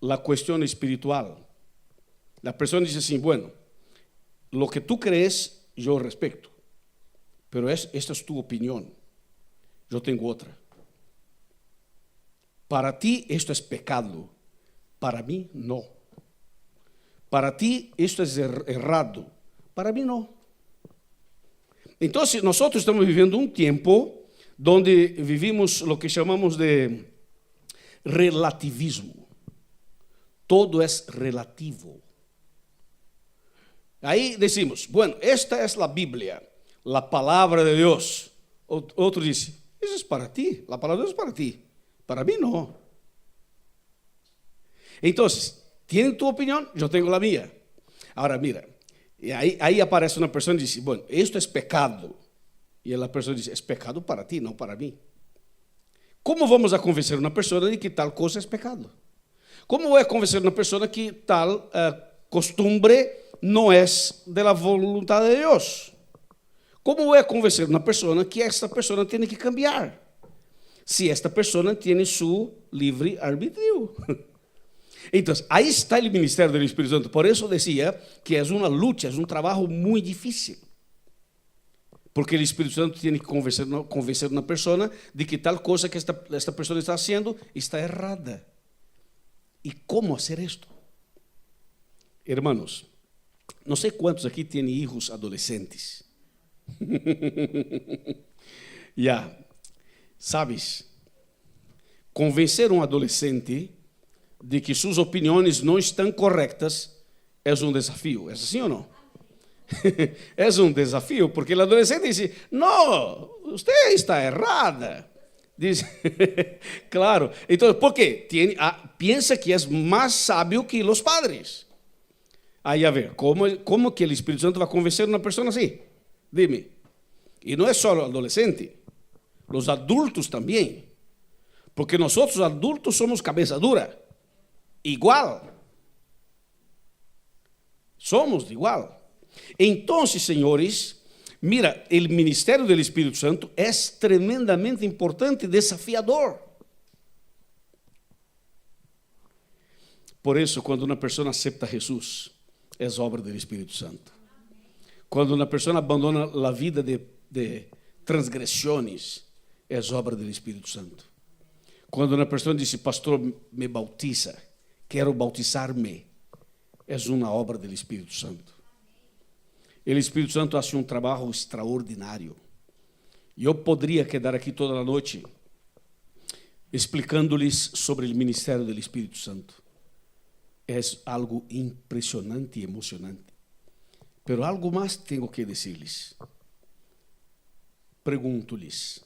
la cuestión espiritual. La persona dice así, bueno, lo que tú crees, yo respeto, pero esta es tu opinión, yo tengo otra. Para ti esto es pecado, para mí no. Para ti esto es errado, para mí no. Entonces nosotros estamos viviendo un tiempo donde vivimos lo que chamamos de relativismo. Todo es relativo. Ahí decimos, bueno, esta es la Biblia, la palabra de Dios. Otro dice, eso es para ti, la palabra de Dios es para ti, para mí no. Entonces, tienen tu opinión, yo tengo la mía. Ahora mira, ahí aparece una persona y dice, bueno, esto es pecado. E a pessoa diz, é pecado para ti, não para mim. Como vamos a convencer uma pessoa de que tal coisa é pecado? Como vou a convencer uma pessoa que tal costumbre não é da vontade de Deus? Como vou a convencer uma pessoa que esta pessoa tem que cambiar? Se esta pessoa tem seu livre arbítrio. Então, aí está o ministério do Espírito Santo. Por isso dizia que é uma luta, é um trabalho muito difícil. Porque o Espírito Santo tem que convencer uma pessoa de que tal coisa que esta pessoa está fazendo está errada. E como fazer isto? Hermanos, não sei quantos aqui têm filhos adolescentes. Ya, sabes, convencer um adolescente de que suas opiniões não estão corretas é um desafio. É assim ou não? É um desafio, porque o adolescente diz, não, você está errada. Diz, claro. Então, por quê? Pensa que é mais sábio que os padres. Aí, a ver, como que o Espírito Santo vai convencer uma pessoa assim? Dime. E não é só o adolescente, os adultos também. Porque nós adultos somos cabeça dura. Igual. Somos igual. Então, senhores, mira, o ministério do Espírito Santo é tremendamente importante e desafiador. Por isso, quando uma pessoa aceita Jesus, é obra do Espírito Santo. Quando uma pessoa abandona a vida de transgressões, é obra do Espírito Santo. Quando uma pessoa diz, pastor, me bautiza, quero bautizar-me, é uma obra do Espírito Santo. O Espírito Santo faz um trabalho extraordinário. Eu poderia quedar aqui toda a noite explicando-lhes sobre o ministério do Espírito Santo. É algo impressionante e emocionante. Pero algo mais tenho que dizer-lhes. Pergunto-lhes,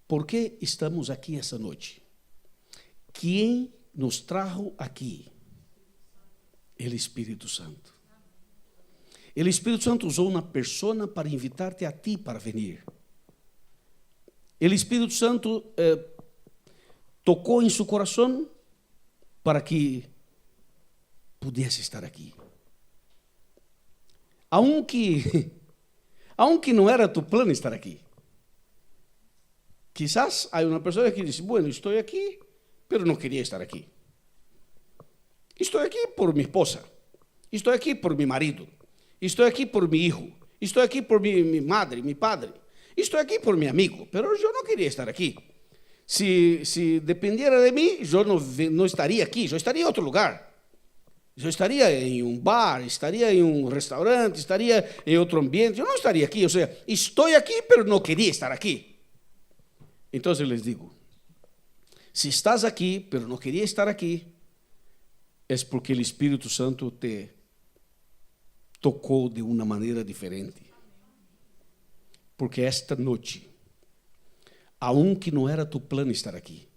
por que estamos aqui essa noite? Quem nos trajo aqui? O Espírito Santo. O Espírito Santo usou uma pessoa para invitar-te a ti para vir. O Espírito Santo tocou em seu coração para que pudesse estar aqui. Aunque não era tu plano estar aqui. Quizás há uma pessoa que diz, bueno, estou aqui, pero não queria estar aqui. Estou aqui por minha esposa. Estou aqui por meu marido. Estou aqui por meu filho, estou aqui por minha madre, meu padre, estou aqui por meu amigo, mas eu não queria estar aqui. Se dependiera de mim, eu não estaria aqui, eu estaria em outro lugar. Eu estaria em um bar, estaria em um restaurante, estaria em outro ambiente, eu não estaria aqui, ou seja, estou aqui, mas não queria estar aqui. Então eu les digo, se estás aqui, mas não queria estar aqui, é porque o Espírito Santo te tocou de uma maneira diferente. Porque esta noite, aunque não era tu plano estar aqui,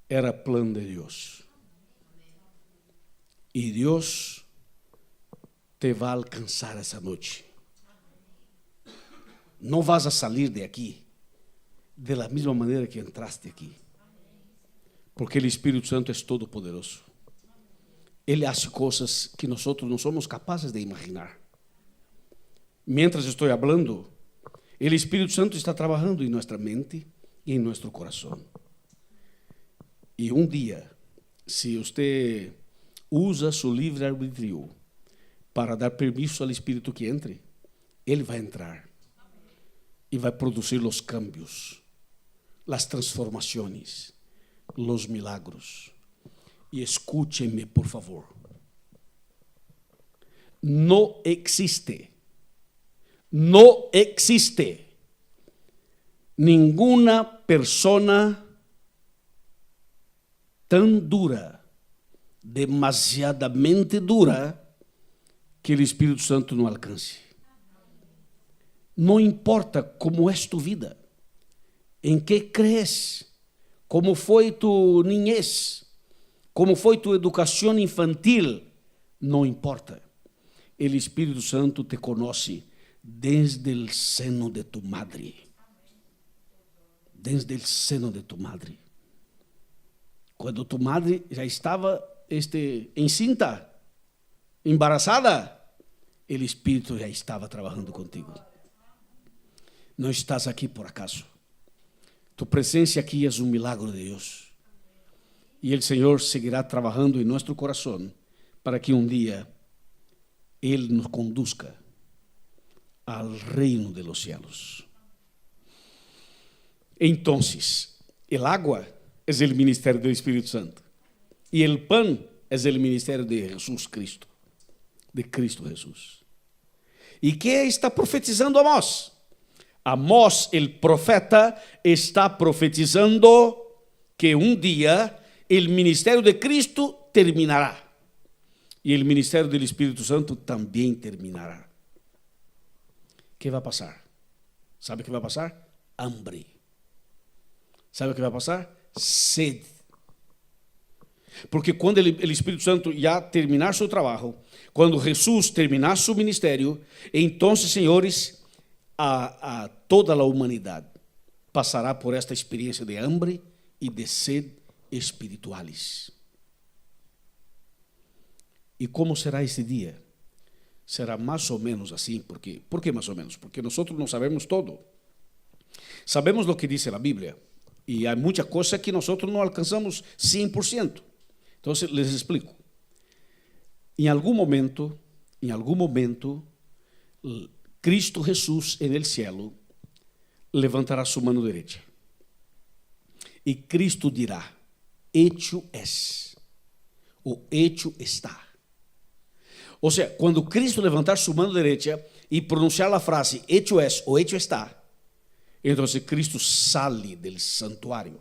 era plano de Deus. E Deus te vai alcançar essa noite. Não vas a sair de aqui da mesma maneira que entraste aqui. Porque o Espírito Santo é todo poderoso. Ele hace coisas que nós não somos capazes de imaginar. Mientras estou falando, o Espírito Santo está trabalhando em nossa mente e em nosso coração. E um dia, se você usa seu livre-arbítrio para dar permisso ao Espírito que entre, ele vai entrar e vai produzir os cambios, as transformações, os milagros. E escúcheme, por favor. Não existe nenhuma persona tão dura, demasiadamente dura, que o Espírito Santo não alcance. Não importa como é tu vida, em que crees, como foi tu niñez, como foi tu educação infantil, não importa. O Espírito Santo te conhece desde o seno de tu madre. Desde o seno de tu madre. Quando tu madre já estava encinta, embarazada, o Espírito já estava trabalhando contigo. Não estás aqui por acaso. Tu presença aqui é um milagre de Deus. E o Senhor seguirá trabalhando em nosso coração para que um dia Ele nos conduzca ao reino de los cielos. Então, o água é o ministério do Espírito Santo e o pão é o ministério de Jesus Cristo, de Cristo Jesus. E que está profetizando Amós? Amós, o profeta, está profetizando que um dia o ministério de Cristo terminará e o ministério do Espírito Santo também terminará. O que vai passar? Sabe o que vai passar? Hambre. Sabe o que vai passar? Sede. Porque quando o Espírito Santo já terminar seu trabalho, quando Jesus terminar seu ministério, então, senhores, a toda a humanidade passará por esta experiência de hambre e de sede espirituais. E como será esse dia? Será mais ou menos assim, por que mais ou menos? Porque nós não sabemos todo. Sabemos o que diz a Bíblia, e há muita coisa que nós não alcançamos 100%. Então, les explico. Em algum momento, Cristo Jesus en el cielo levantará su mano derecha. E Cristo dirá: hecho es, o hecho está. Ou seja, quando Cristo levantar sua mão direita e pronunciar a frase hecho es o hecho está, então Cristo sale del santuário.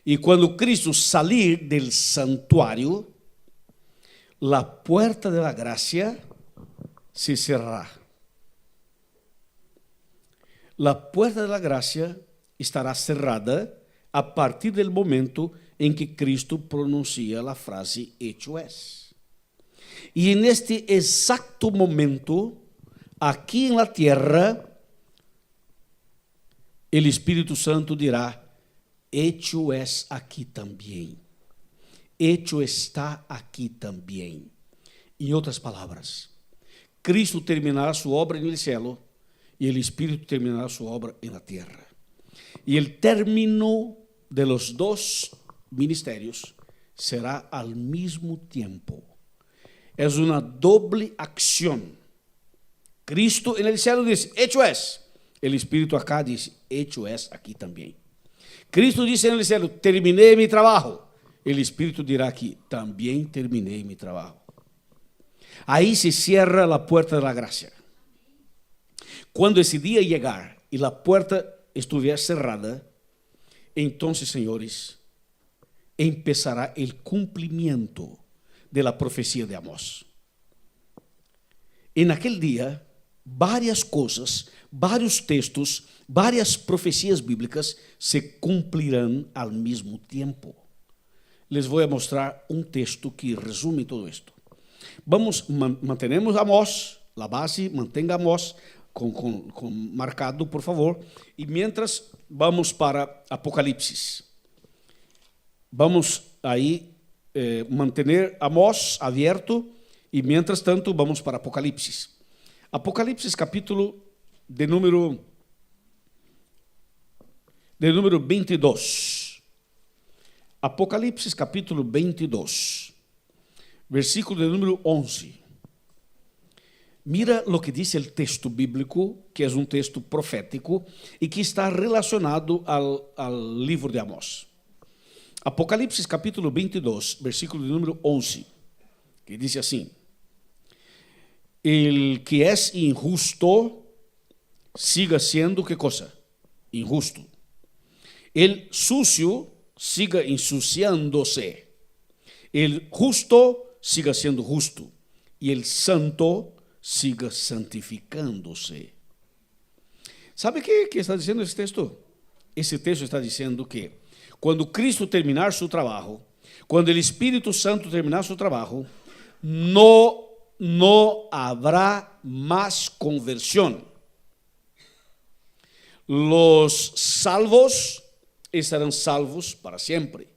E quando Cristo salir del santuário, a puerta de la gracia se cerrará. A puerta de la gracia estará cerrada a partir do momento em que Cristo pronuncia a frase hecho es. E neste exato momento, aqui na terra, o Espírito Santo dirá: hecho es aqui também. Hecho está aqui também. Em outras palavras, Cristo terminará sua obra no céu e o Espírito terminará sua obra na terra. E o término de los dois ministérios será ao mesmo tempo. É uma doble acção. Cristo en el cielo diz: hecho es. O Espírito acá diz: hecho es aqui também. Cristo disse en el cielo: terminei mi trabalho. O Espírito dirá aqui: também terminei mi trabalho. Aí se cierra a porta da graça. Quando esse dia chegar e a porta estiver cerrada, então, senhores, empezará o cumprimento de la profecia de Amós. E naquele dia, várias coisas, vários textos, várias profecias bíblicas se cumprirão ao mesmo tempo. Les vou mostrar um texto que resume todo isto. Mantenemos Amós, a base, mantenga Amós com marcado, por favor, e mientras vamos para Apocalipse. vamos aí manter Amós abierto e, mientras tanto, vamos para Apocalipse. Apocalipse, capítulo de número 22. Apocalipse, capítulo 22, versículo de número 11. Mira lo que dice el texto bíblico, que es un texto profético y que está relacionado al libro de Amós. Apocalipse capítulo 22, versículo de número 11, que dice así: el que es injusto, siga siendo, ¿qué cosa? Injusto. El sucio, siga ensuciándose. El justo, siga siendo justo. Y el santo, siga santificándose. ¿Sabe qué está diciendo ese texto? Ese texto está diciendo que cuando Cristo terminar su trabajo, cuando el Espíritu Santo terminar su trabajo, no habrá más conversión. Los salvos estarán salvos para siempre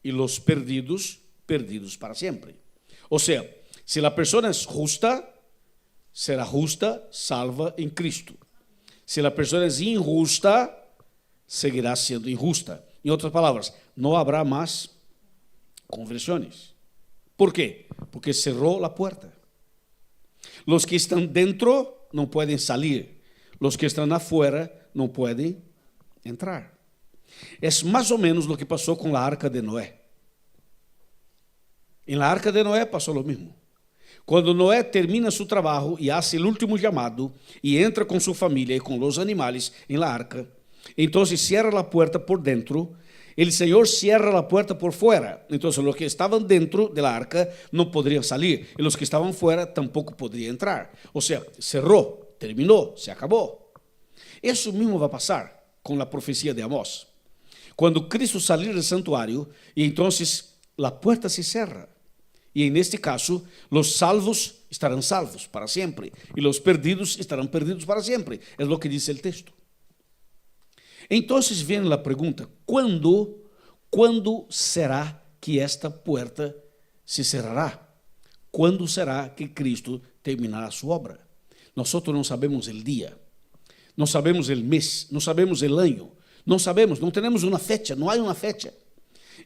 y los perdidos, perdidos para siempre. O sea, si la persona es justa, será justa, salva en Cristo. Si la persona es injusta, seguirá siendo injusta. En otras palabras, no habrá más conversiones. ¿Por qué? Porque cerró la puerta. Los que están dentro no pueden salir. Los que están afuera no pueden entrar. Es más o menos lo que pasó con la arca de Noé. En la arca de Noé pasó lo mismo. Cuando Noé termina su trabajo y hace el último llamado y entra con su familia y con los animales en la arca, entonces cierra la puerta por dentro, el Señor cierra la puerta por fuera. Entonces los que estaban dentro de la arca no podrían salir y los que estaban fuera tampoco podrían entrar. O sea, cerró, terminó, se acabó. Eso mismo va a pasar con la profecía de Amós. Cuando Cristo salir del santuario, y entonces la puerta se cierra. Y en este caso, los salvos estarán salvos para siempre y los perdidos estarán perdidos para siempre. Es lo que dice el texto. Entonces viene la pregunta: ¿cuándo será que esta puerta se cerrará? ¿Cuándo será que Cristo terminará su obra? Nosotros no sabemos el día, no sabemos el mes, no sabemos el año, no sabemos, no tenemos una fecha, no hay una fecha.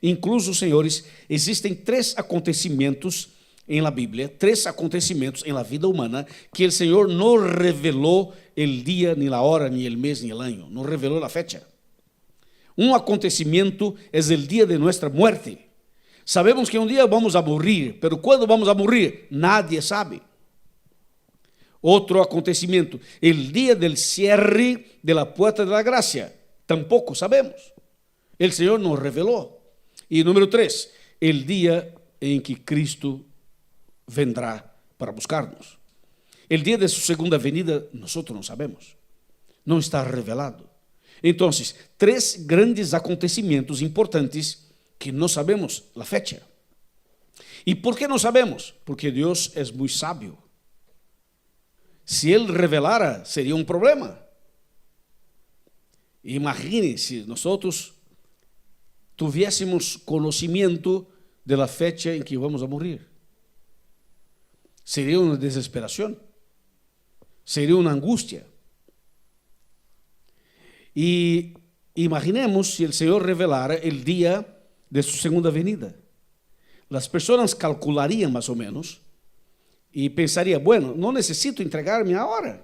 Incluso, senhores, existem 3 acontecimentos em la Bíblia, 3 acontecimentos em la vida humana que o Senhor não revelou el dia, nem a hora, nem el mês, nem el año, não revelou a fecha. Um acontecimento é o dia de nossa muerte. Sabemos que um dia vamos a morrer, pero quando vamos a morrer, nadie sabe. Outro acontecimento, el dia del cierre de la puerta de la gracia, tampoco sabemos. El Senhor nos revelou. E número 3, el dia em que Cristo vendrá para buscarnos. El dia de su segunda venida, nosotros no sabemos. Não está revelado. Então, 3 grandes acontecimentos importantes que não sabemos a fecha. E por que não sabemos? Porque Deus é muito sábio. Se Ele revelara, seria um problema. Imagine se nós tuviésemos conocimiento de la fecha en que vamos a morir. Sería una desesperación, sería una angustia. Y imaginemos si el Señor revelara el día de su segunda venida. Las personas calcularían más o menos y pensarían: bueno, no necesito entregarme ahora,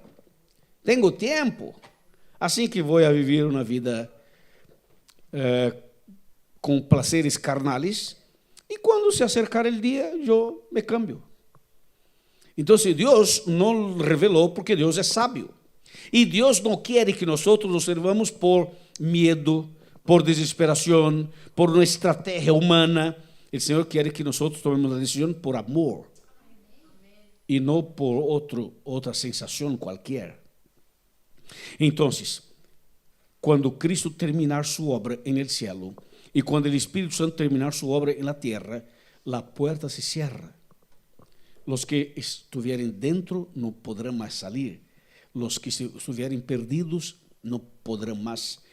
tengo tiempo, así que voy a vivir una vida com prazeres carnales, e quando se acercar o dia, eu me cambio. Então, Deus não revelou porque Deus é sábio. E Deus não quer que nós nos servamos por medo, por desesperação, por uma estratégia humana. O Senhor quer que nós tomemos a decisão por amor e não por outra sensação qualquer. Então, quando Cristo terminar sua obra no céu, y cuando el Espíritu Santo terminar su obra en la tierra, la puerta se cierra. Los que estuvieren dentro no podrán más salir. Los que estuvieren perdidos no podrán más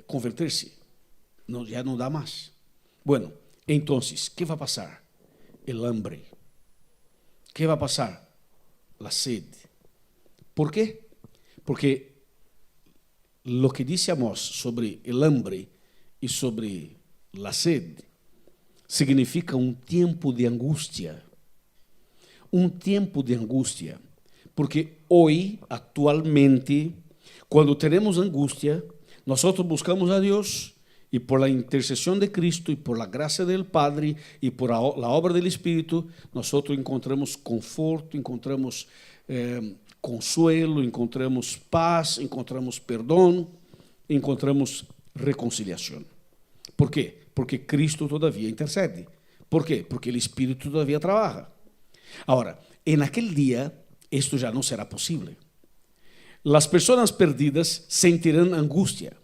convertirse. ya no da más. Bueno, entonces, ¿qué va a pasar? El hambre. ¿Qué va a pasar? La sed. ¿Por qué? Porque lo que dice Amós sobre el hambre y sobre la sed significa un tiempo de angustia. Un tiempo de angustia. Porque hoy, actualmente, cuando tenemos angustia, nosotros buscamos a Dios y por la intercesión de Cristo y por la gracia del Padre y por la obra del Espíritu, nosotros encontramos conforto, encontramos consuelo, encontramos paz, encontramos perdón, encontramos reconciliación. ¿Por qué? Porque Cristo todavía intercede. ¿Por qué? Porque el Espíritu todavía trabaja. Ahora, en aquel día, esto ya no será posible. Las personas perdidas sentirán angustia.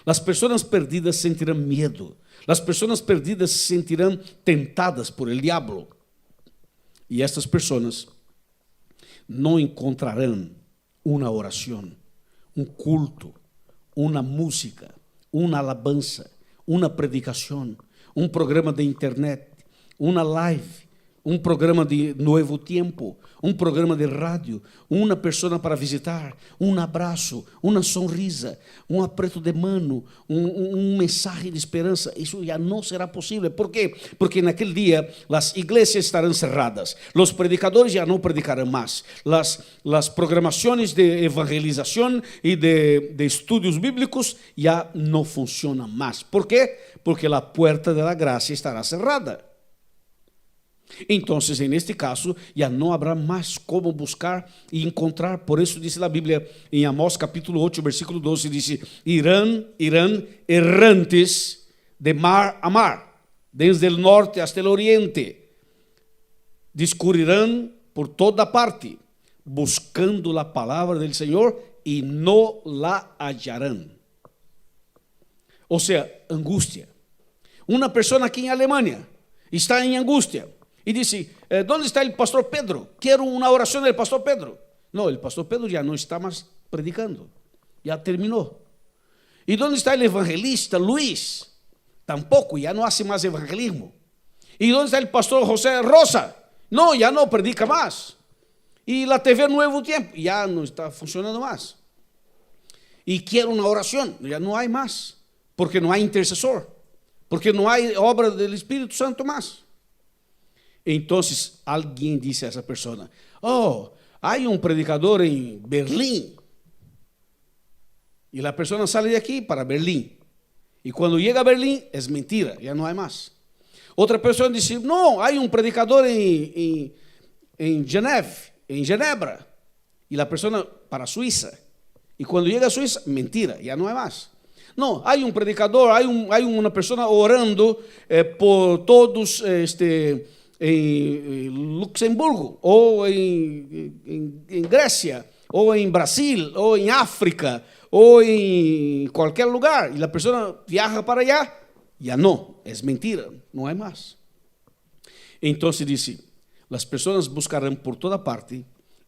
Las personas perdidas sentirán miedo. Las personas perdidas se sentirán tentadas por el diablo. Y estas personas no encontrarán una oración, un culto, una música, una alabanza, una predicación, un programa de internet, una live, un programa de Nuevo Tiempo, um programa de rádio, uma pessoa para visitar, um abraço, uma sonrisa, um aperto de mano, mensagem de esperança. Isso já não será possível. ¿Por quê? Porque naquele dia as igrejas estarão cerradas, os predicadores já não predicarão mais, as programações de evangelização e de estudos bíblicos já não funcionam mais. ¿Por quê? Porque a porta da graça estará cerrada. Entonces, en este caso, ya no habrá más cómo buscar y encontrar. Por eso dice la Biblia en Amós capítulo 8, versículo 12, dice: irán errantes de mar a mar, desde el norte hasta el oriente. Discurrirán por toda parte, buscando la palabra del Señor y no la hallarán. O sea, angustia. Una persona aquí en Alemania está en angustia. Y dice: ¿dónde está el pastor Pedro? Quiero una oración del pastor Pedro. No, el pastor Pedro ya no está más predicando. Ya terminó. ¿Y dónde está el evangelista Luis? Tampoco, ya no hace más evangelismo. ¿Y dónde está el pastor José Rosa? No, ya no predica más. Y la TV Nuevo Tiempo ya no está funcionando más. Y quiero una oración. Ya no hay más. Porque no hay intercesor. Porque no hay obra del Espíritu Santo más. Entonces alguien dice a esa persona: oh, hay un predicador en Berlín. Y la persona sale de aquí para Berlín. Y cuando llega a Berlín es mentira, ya no hay más. Otra persona dice: no, hay un predicador en Ginebra. Y la persona para Suiza. Y cuando llega a Suiza, mentira, ya no hay más. No, hay un predicador, hay una persona orando por todos en Luxemburgo, o en Grecia, o en Brasil, o en África, o en cualquier lugar, y la persona viaja para allá, ya no, es mentira, no hay más. Entonces dice: las personas buscarán por toda parte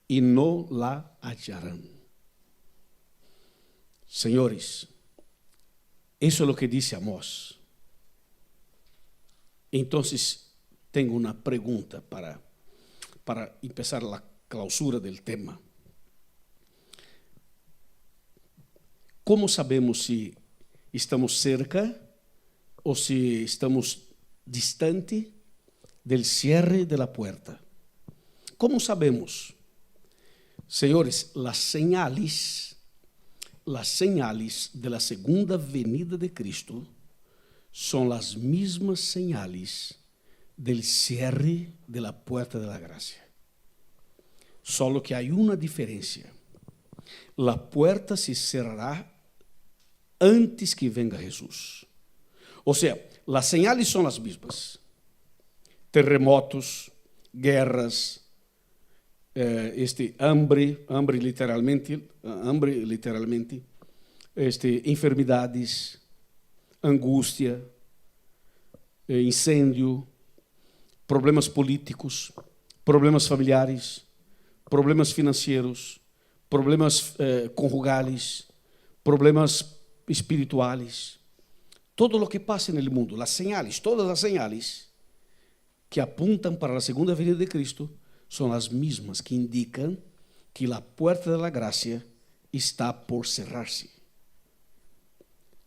y no la hallarán. Señores, eso es lo que dice Amós. Entonces, tengo una pregunta para empezar la clausura del tema. ¿Cómo sabemos si estamos cerca o si estamos distante del cierre de la puerta? ¿Cómo sabemos? Señores, las señales de la segunda venida de Cristo son las mismas señales del cierre de la puerta de la gracia. Solo que hay una diferencia. La puerta se cerrará antes que venga Jesús. O sea, las señales son las mismas. Terremotos, guerras, hambre literalmente, enfermedades, angústia, incêndio, problemas políticos, problemas familiares, problemas financeiros, problemas conjugales, problemas espirituales. todo lo que pasa en el mundo, las señales, todas las señales que apuntan para la segunda venida de Cristo son las mismas que indican que la puerta de la gracia está por cerrarse.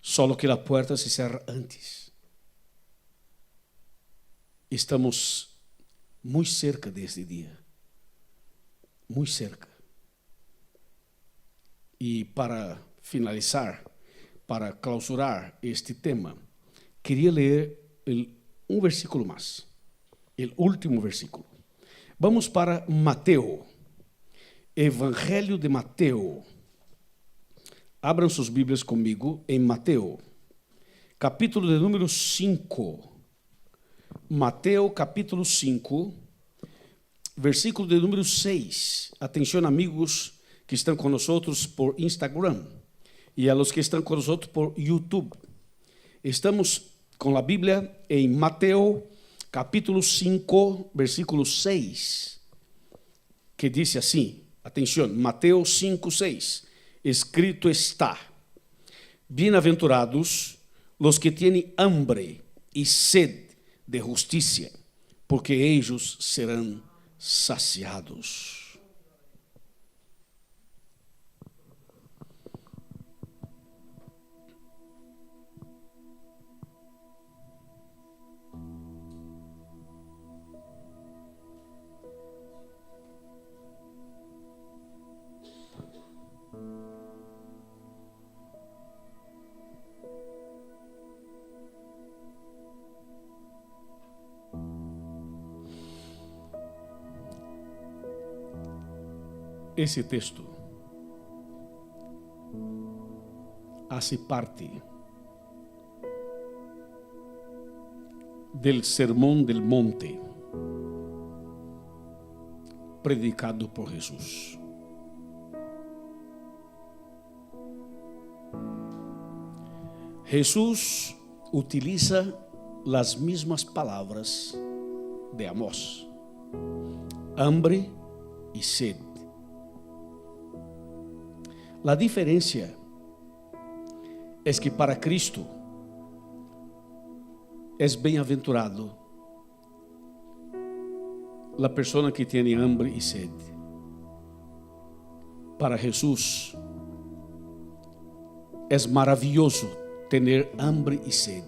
Solo que la puerta se cierra antes. Estamos muy cerca de este día. Muy cerca. Y para finalizar, para clausurar este tema, quería leer un versículo más, el último versículo. Vamos para Mateo, Evangelho de Mateo. Abram suas Bíblias comigo em Mateo, capítulo de número 5. Mateo, capítulo 5, versículo de número 6. Atenção, amigos que estão conosco por Instagram e a los que estão conosco por YouTube. Estamos com a Bíblia em Mateo, capítulo 5, versículo 6, que diz assim, atenção, Mateo 5, 6, escrito está, bem-aventurados los que têm hambre e sede de justiça, porque ellos serão saciados. Esse texto hace parte del Sermón del Monte predicado por Jesús. Jesús utiliza las mismas palabras de Amós, hambre y sed. La diferencia es que para Cristo es bem-aventurado la persona que tiene hambre y sed. Para Jesús es maravilloso tener hambre y sed.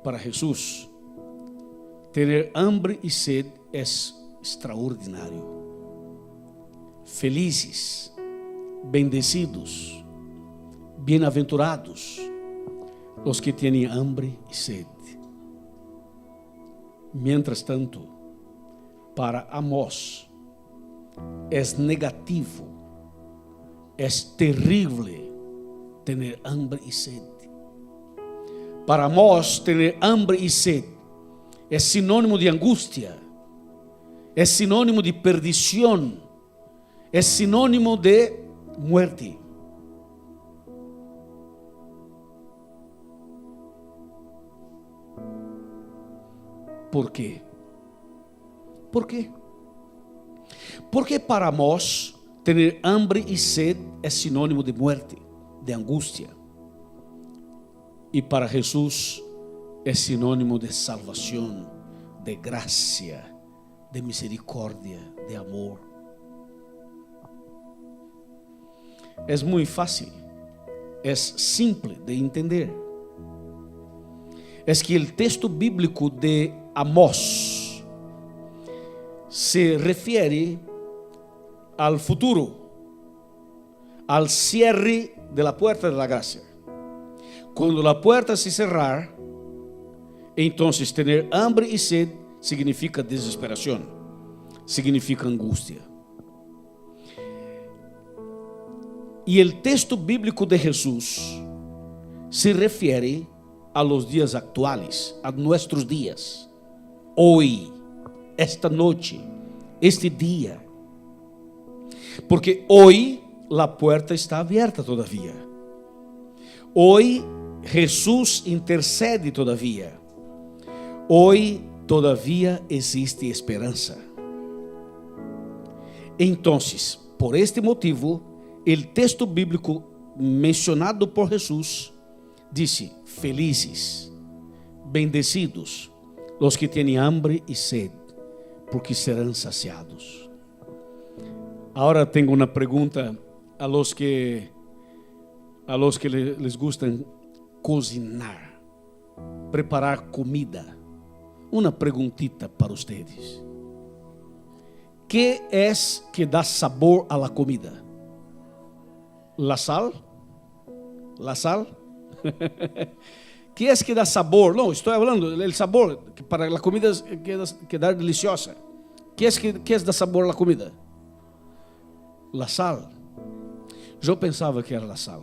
Para Jesús, tener hambre y sed es extraordinario. Felizes, bendecidos, bem-aventurados os que têm hambre e sede. Mientras tanto, para Amós é negativo, é terrível ter hambre e sede. Para Amós, ter hambre e sede é sinônimo de angústia, é sinônimo de perdição, é sinônimo de muerte. ¿Por qué? ¿Por qué? Porque para Amós ter hambre e sed é sinônimo de muerte, de angústia. E para Jesus é sinônimo de salvação, de graça, de misericórdia, de amor. É muito fácil, é simples de entender. É que o texto bíblico de Amós se refere al futuro, al cierre de la puerta de la gracia. Quando a porta se cerrar, então ter hambre e sed significa desesperação, significa angústia. E o texto bíblico de Jesus se refere a los dias atuales, a nossos dias, hoje, esta noite, este dia. Porque hoje a porta está aberta todavia. Hoje Jesus intercede todavia. Hoje todavia existe esperança. Então, por este motivo, o texto bíblico mencionado por Jesus disse: felizes, bendecidos, os que têm hambre e sede, porque serão saciados. Agora tenho uma pergunta a los que les gustan cozinhar, preparar comida. Uma perguntita para vocês. ¿Qué es que da sabor a la comida? ¿La sal? ¿La sal? ¿Qué es que da sabor? No, estoy hablando del sabor que para la comida quedar deliciosa. ¿Qué es da sabor a la comida? La sal. Yo pensaba que era la sal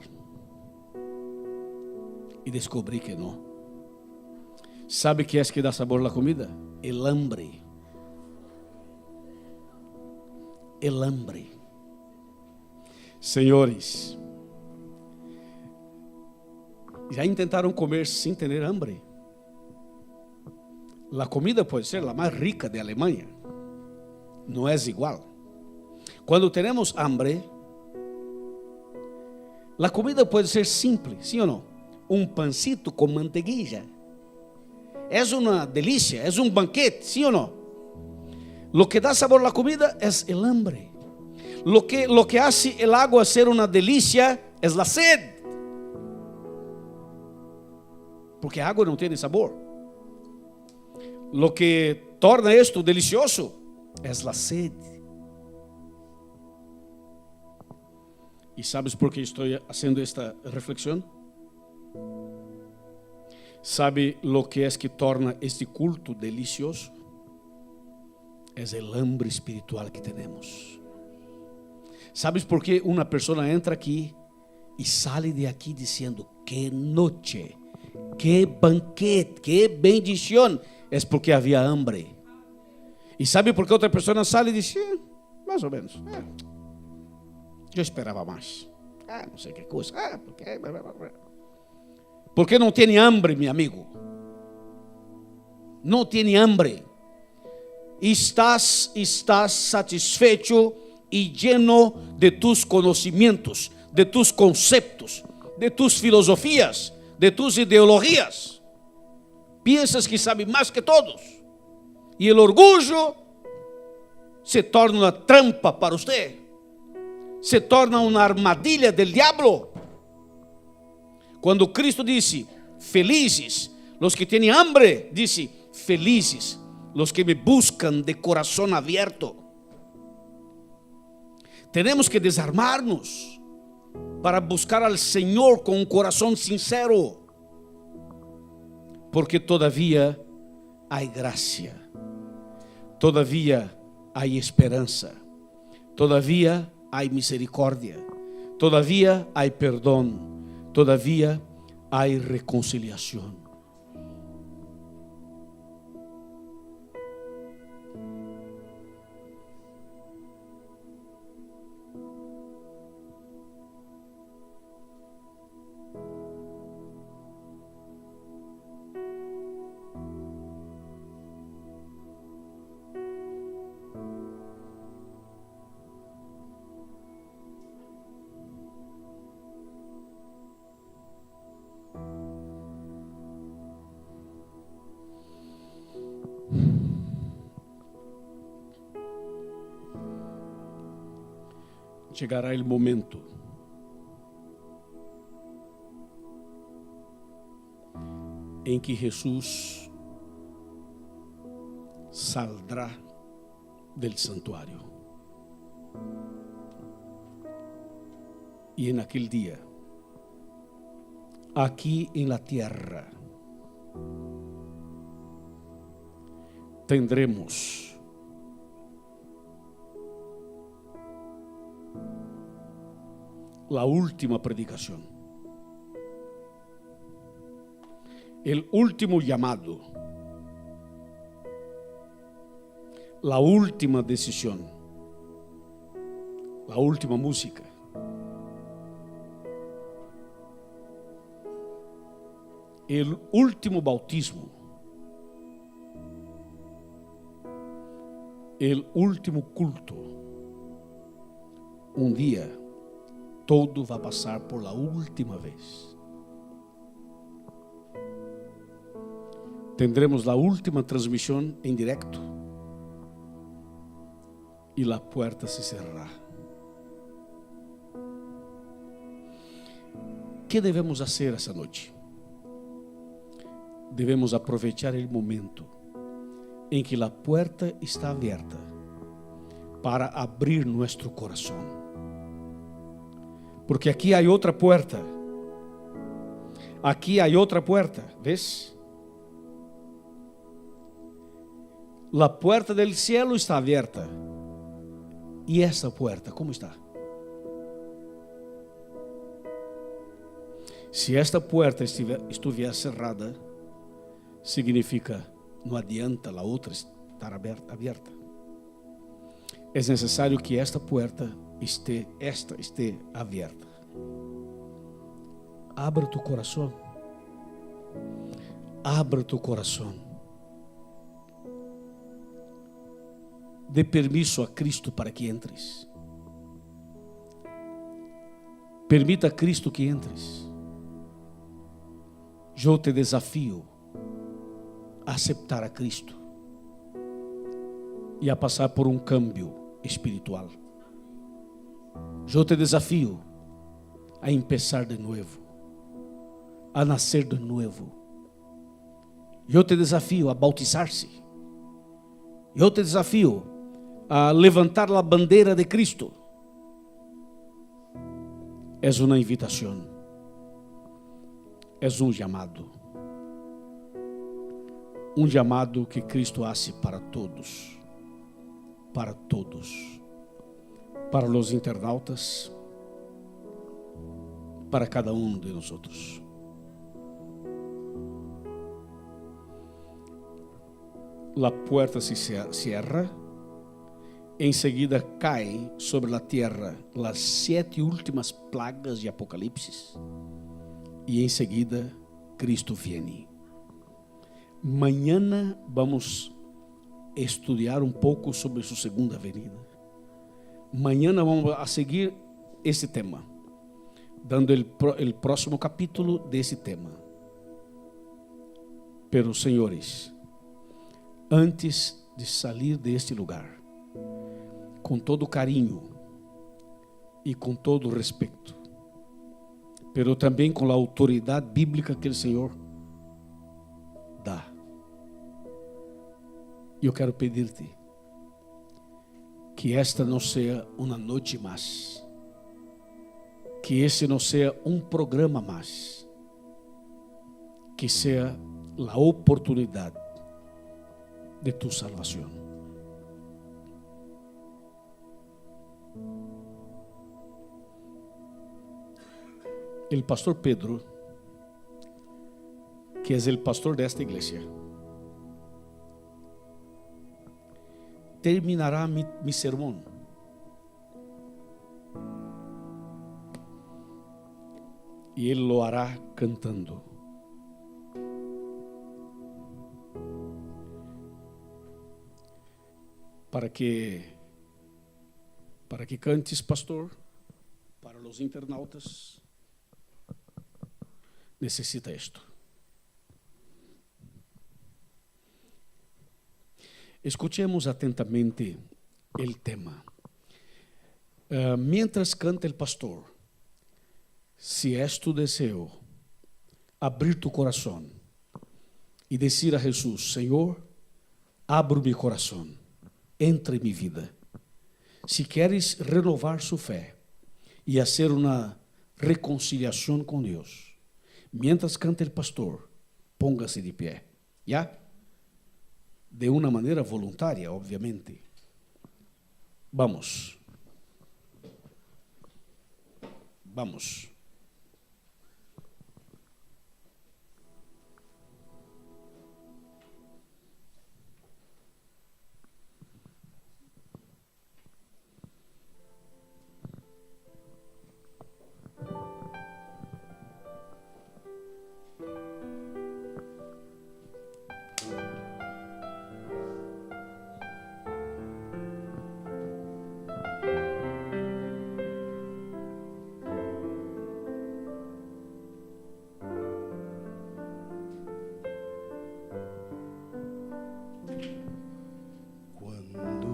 y descubrí que no. ¿Sabe qué es que da sabor a la comida? El hambre. El hambre. Senhores, já intentaram comer sem ter hambre? A comida pode ser a mais rica de Alemanha, não é igual. Quando temos hambre, a comida pode ser simples, sim ou não? Um pancito com manteiguilla, é uma delícia, é um banquete, sim ou não? Lo que da sabor a la comida es el hambre. Lo que hace el agua ser una delicia es la sed. Porque a água não tem sabor. Lo que torna esto delicioso es la sed. ¿Y sabes por qué estoy haciendo esta reflexión? ¿Sabe lo que es que torna este culto delicioso? Es el hambre espiritual que tenemos. ¿Sabes por qué una persona entra aquí y sale de aquí diciendo qué noche, qué banquete, qué bendición? Es porque había hambre. ¿Y sabe por qué otra persona sale y dice más o menos, yo esperaba más, no sé qué cosa, porque no tiene hambre, mi amigo? No tiene hambre. Estás satisfecho y lleno de tus conocimientos, de tus conceptos, de tus filosofías, de tus ideologías. Piensas que sabe más que todos. Y el orgullo se torna una trampa para usted. Se torna una armadilha del diablo. Cuando Cristo dice, felices los que tienen hambre, dice, felices los que me buscan de corazón abierto. Tenemos que desarmarnos para buscar al Señor con un corazón sincero, porque todavía hay gracia, todavía hay esperanza, todavía hay misericordia, todavía hay perdón, todavía hay reconciliación. Chegará o momento em que Jesus saldrá del santuário. E naquele dia, aqui em la tierra, tendremos la última predicación, el último llamado, la última decisión, la última música. El último bautismo, el último culto. Un día todo vai passar por la última vez. tendremos la última transmisión en directo y la puerta se cerrará. ¿Qué debemos hacer esa noche? Debemos aprovechar el momento en que la puerta está abierta para abrir nuestro corazón. Porque aquí hay otra puerta. Aquí hay otra puerta, ¿ves? La puerta del cielo está abierta. ¿Y esta puerta cómo está? Si esta puerta estuviera cerrada, significa no adianta la outra estar aberta. É necessário que esta puerta esté aberta. Abra tu coração. Abra tu coração. Dê permisso a Cristo para que entres. Permita a Cristo que entres. Eu te desafio a aceitar a Cristo e a passar por um câmbio espiritual. Eu te desafio a empezar de novo, a nascer de novo. Eu te desafio a bautizar-se. Eu te desafio a levantar a bandeira de Cristo. É uma invitação. É um chamado. Um chamado que Cristo hace para todos. Para todos. Para os internautas. Para cada de nós outros. La puerta se cierra. Enseguida caem sobre a terra as 7 últimas plagas de Apocalipse. E em seguida, Cristo viene. Mañana vamos estudar um pouco sobre sua segunda venida. Mañana vamos a seguir esse tema, dando o próximo capítulo desse tema. Pero, senhores, antes de sair deste lugar, com todo carinho e com todo respeito, pero também com a autoridade bíblica que o Senhor dá. Eu quero pedir-te que esta não seja uma noite mais, que esse não seja um programa mais, que seja a oportunidade de tu salvação. El pastor Pedro, que es el pastor de esta iglesia, terminará mi sermón. Y él lo hará cantando. Para que cantes, pastor, para los internautas, necessita isto. Escuchemos atentamente o tema. Mientras canta o pastor, se é tu desejo abrir tu coração e dizer a Jesus: Senhor, abro meu coração, entra em minha vida. Se queres renovar sua fé e fazer uma reconciliação com Deus, mientras canta el pastor, póngase de pé, ¿ya? De una manera voluntaria, obviamente. Vamos. Vamos.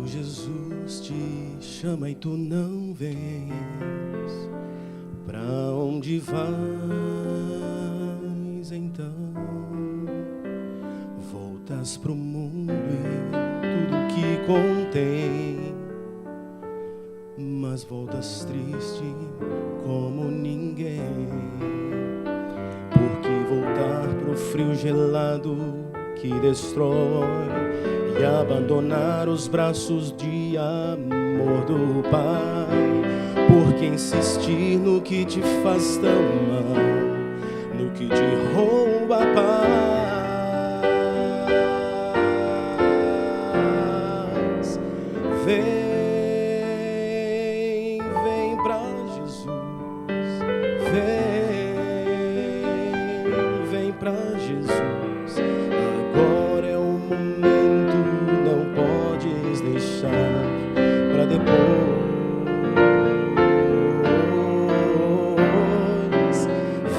Quando Jesus te chama e tu não vens, pra onde vais então? Voltas pro mundo e tudo que contém, mas voltas triste como ninguém. Porque voltar pro frio gelado que destrói e abandonar os braços de amor do Pai. Porque insistir no que te faz tão mal, no que te rouba a paz. Vem, vem pra Jesus. Vem, vem pra Jesus. Agora é o momento, não podes deixar pra depois.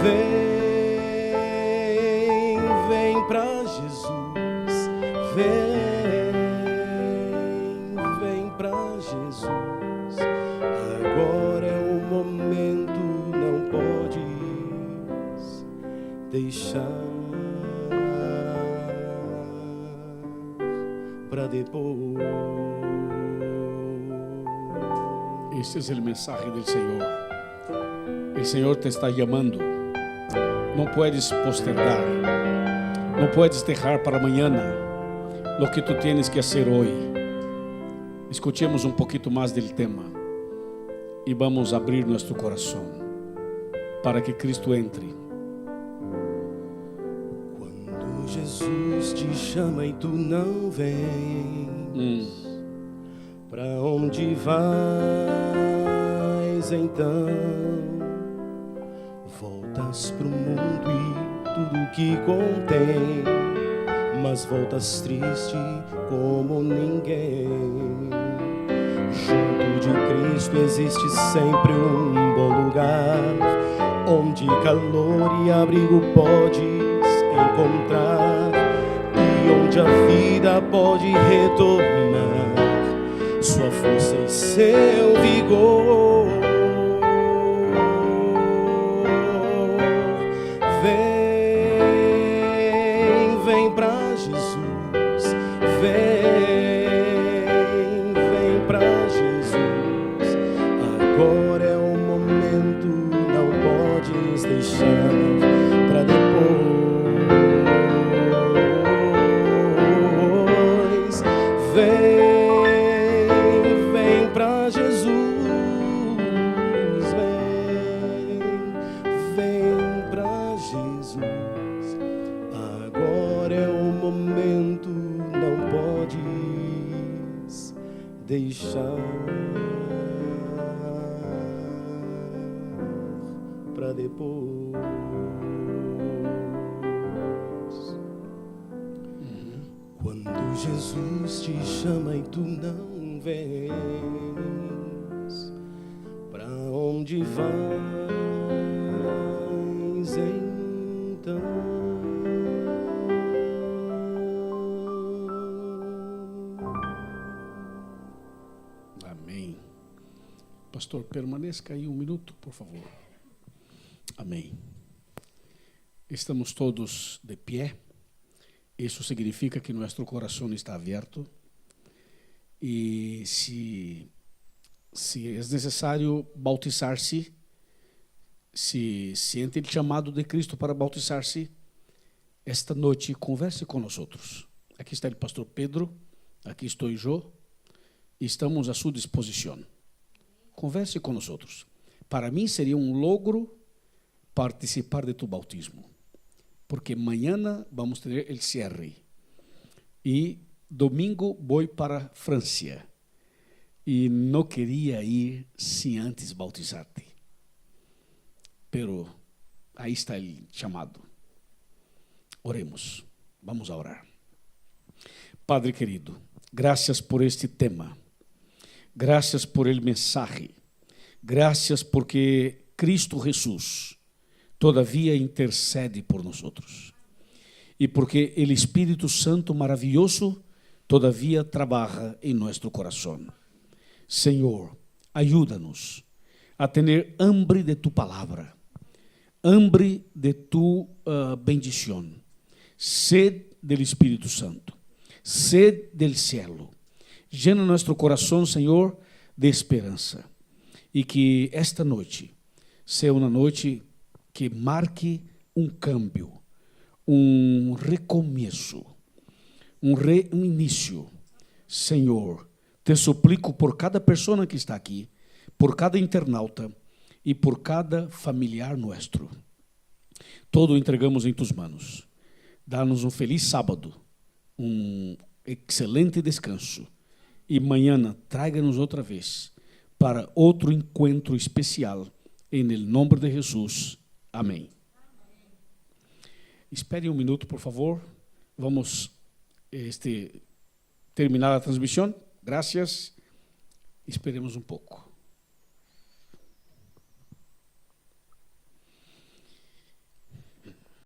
Vem, vem pra Jesus. Vem, vem pra Jesus. Agora é o momento, não podes deixar para depois.
Este es el mensaje del Señor. El Señor te está llamando. No puedes postergar. No puedes dejar para mañana lo que tú tienes que hacer hoy. Escuchemos un poquito más del tema y vamos a abrir nuestro corazón para que Cristo entre.
Quando Jesus te chama e tu não vens, pra onde vais então? Voltas pro mundo e tudo que contém, mas voltas triste como ninguém. Junto de Cristo existe sempre um bom lugar, onde calor e abrigo podes encontrar, e onde a vida pode retornar sua força e seu vigor. Vem, vem pra Jesus. Vem, vem pra Jesus. Agora é o momento, não podes deixar pra depois. Vem, vem pra Jesus. Vem, vem pra Jesus. Agora é o momento, não podes deixar pra depois. Quando Jesus te chama e tu não vens, pra onde vais então?
Amém. Pastor, permaneça aí um minuto, por favor. Amém. Estamos todos de pé. Isso significa que nosso coração está aberto. E se é necessário bautizar-se, se sente o chamado de Cristo para bautizar-se, esta noite converse com nós outros. Aqui está o pastor Pedro, aqui estou eu, e estamos à sua disposição. Converse com nós outros. Para mim seria um logro participar de tu bautismo, porque amanhã vamos ter o cierre e domingo vou para França e não queria ir sem antes bautizar-te, pero aí está o chamado. Oremos, vamos a orar. Padre querido, graças por este tema, graças por el mensaje, graças porque Cristo Jesus todavia intercede por nós outros. E porque o Espírito Santo maravilhoso todavía trabaja en nuestro corazón. Señor, ayúdanos a tener hambre de tu palabra, hambre de tu bendición, sed del Espíritu Santo, sed del cielo. Llena nuestro corazón, Señor, de esperanza. E que esta noite seja uma noite que marque um câmbio, um recomeço, um início. Senhor, te suplico por cada pessoa que está aqui, por cada internauta e por cada familiar nuestro. Todo entregamos em tus manos. Dá-nos um feliz sábado, um excelente descanso. E amanhã traga-nos outra vez para outro encontro especial, em nome de Jesus. Amém. Espere um minuto, por favor. Vamos terminar a transmissão. Graças. Esperemos um pouco.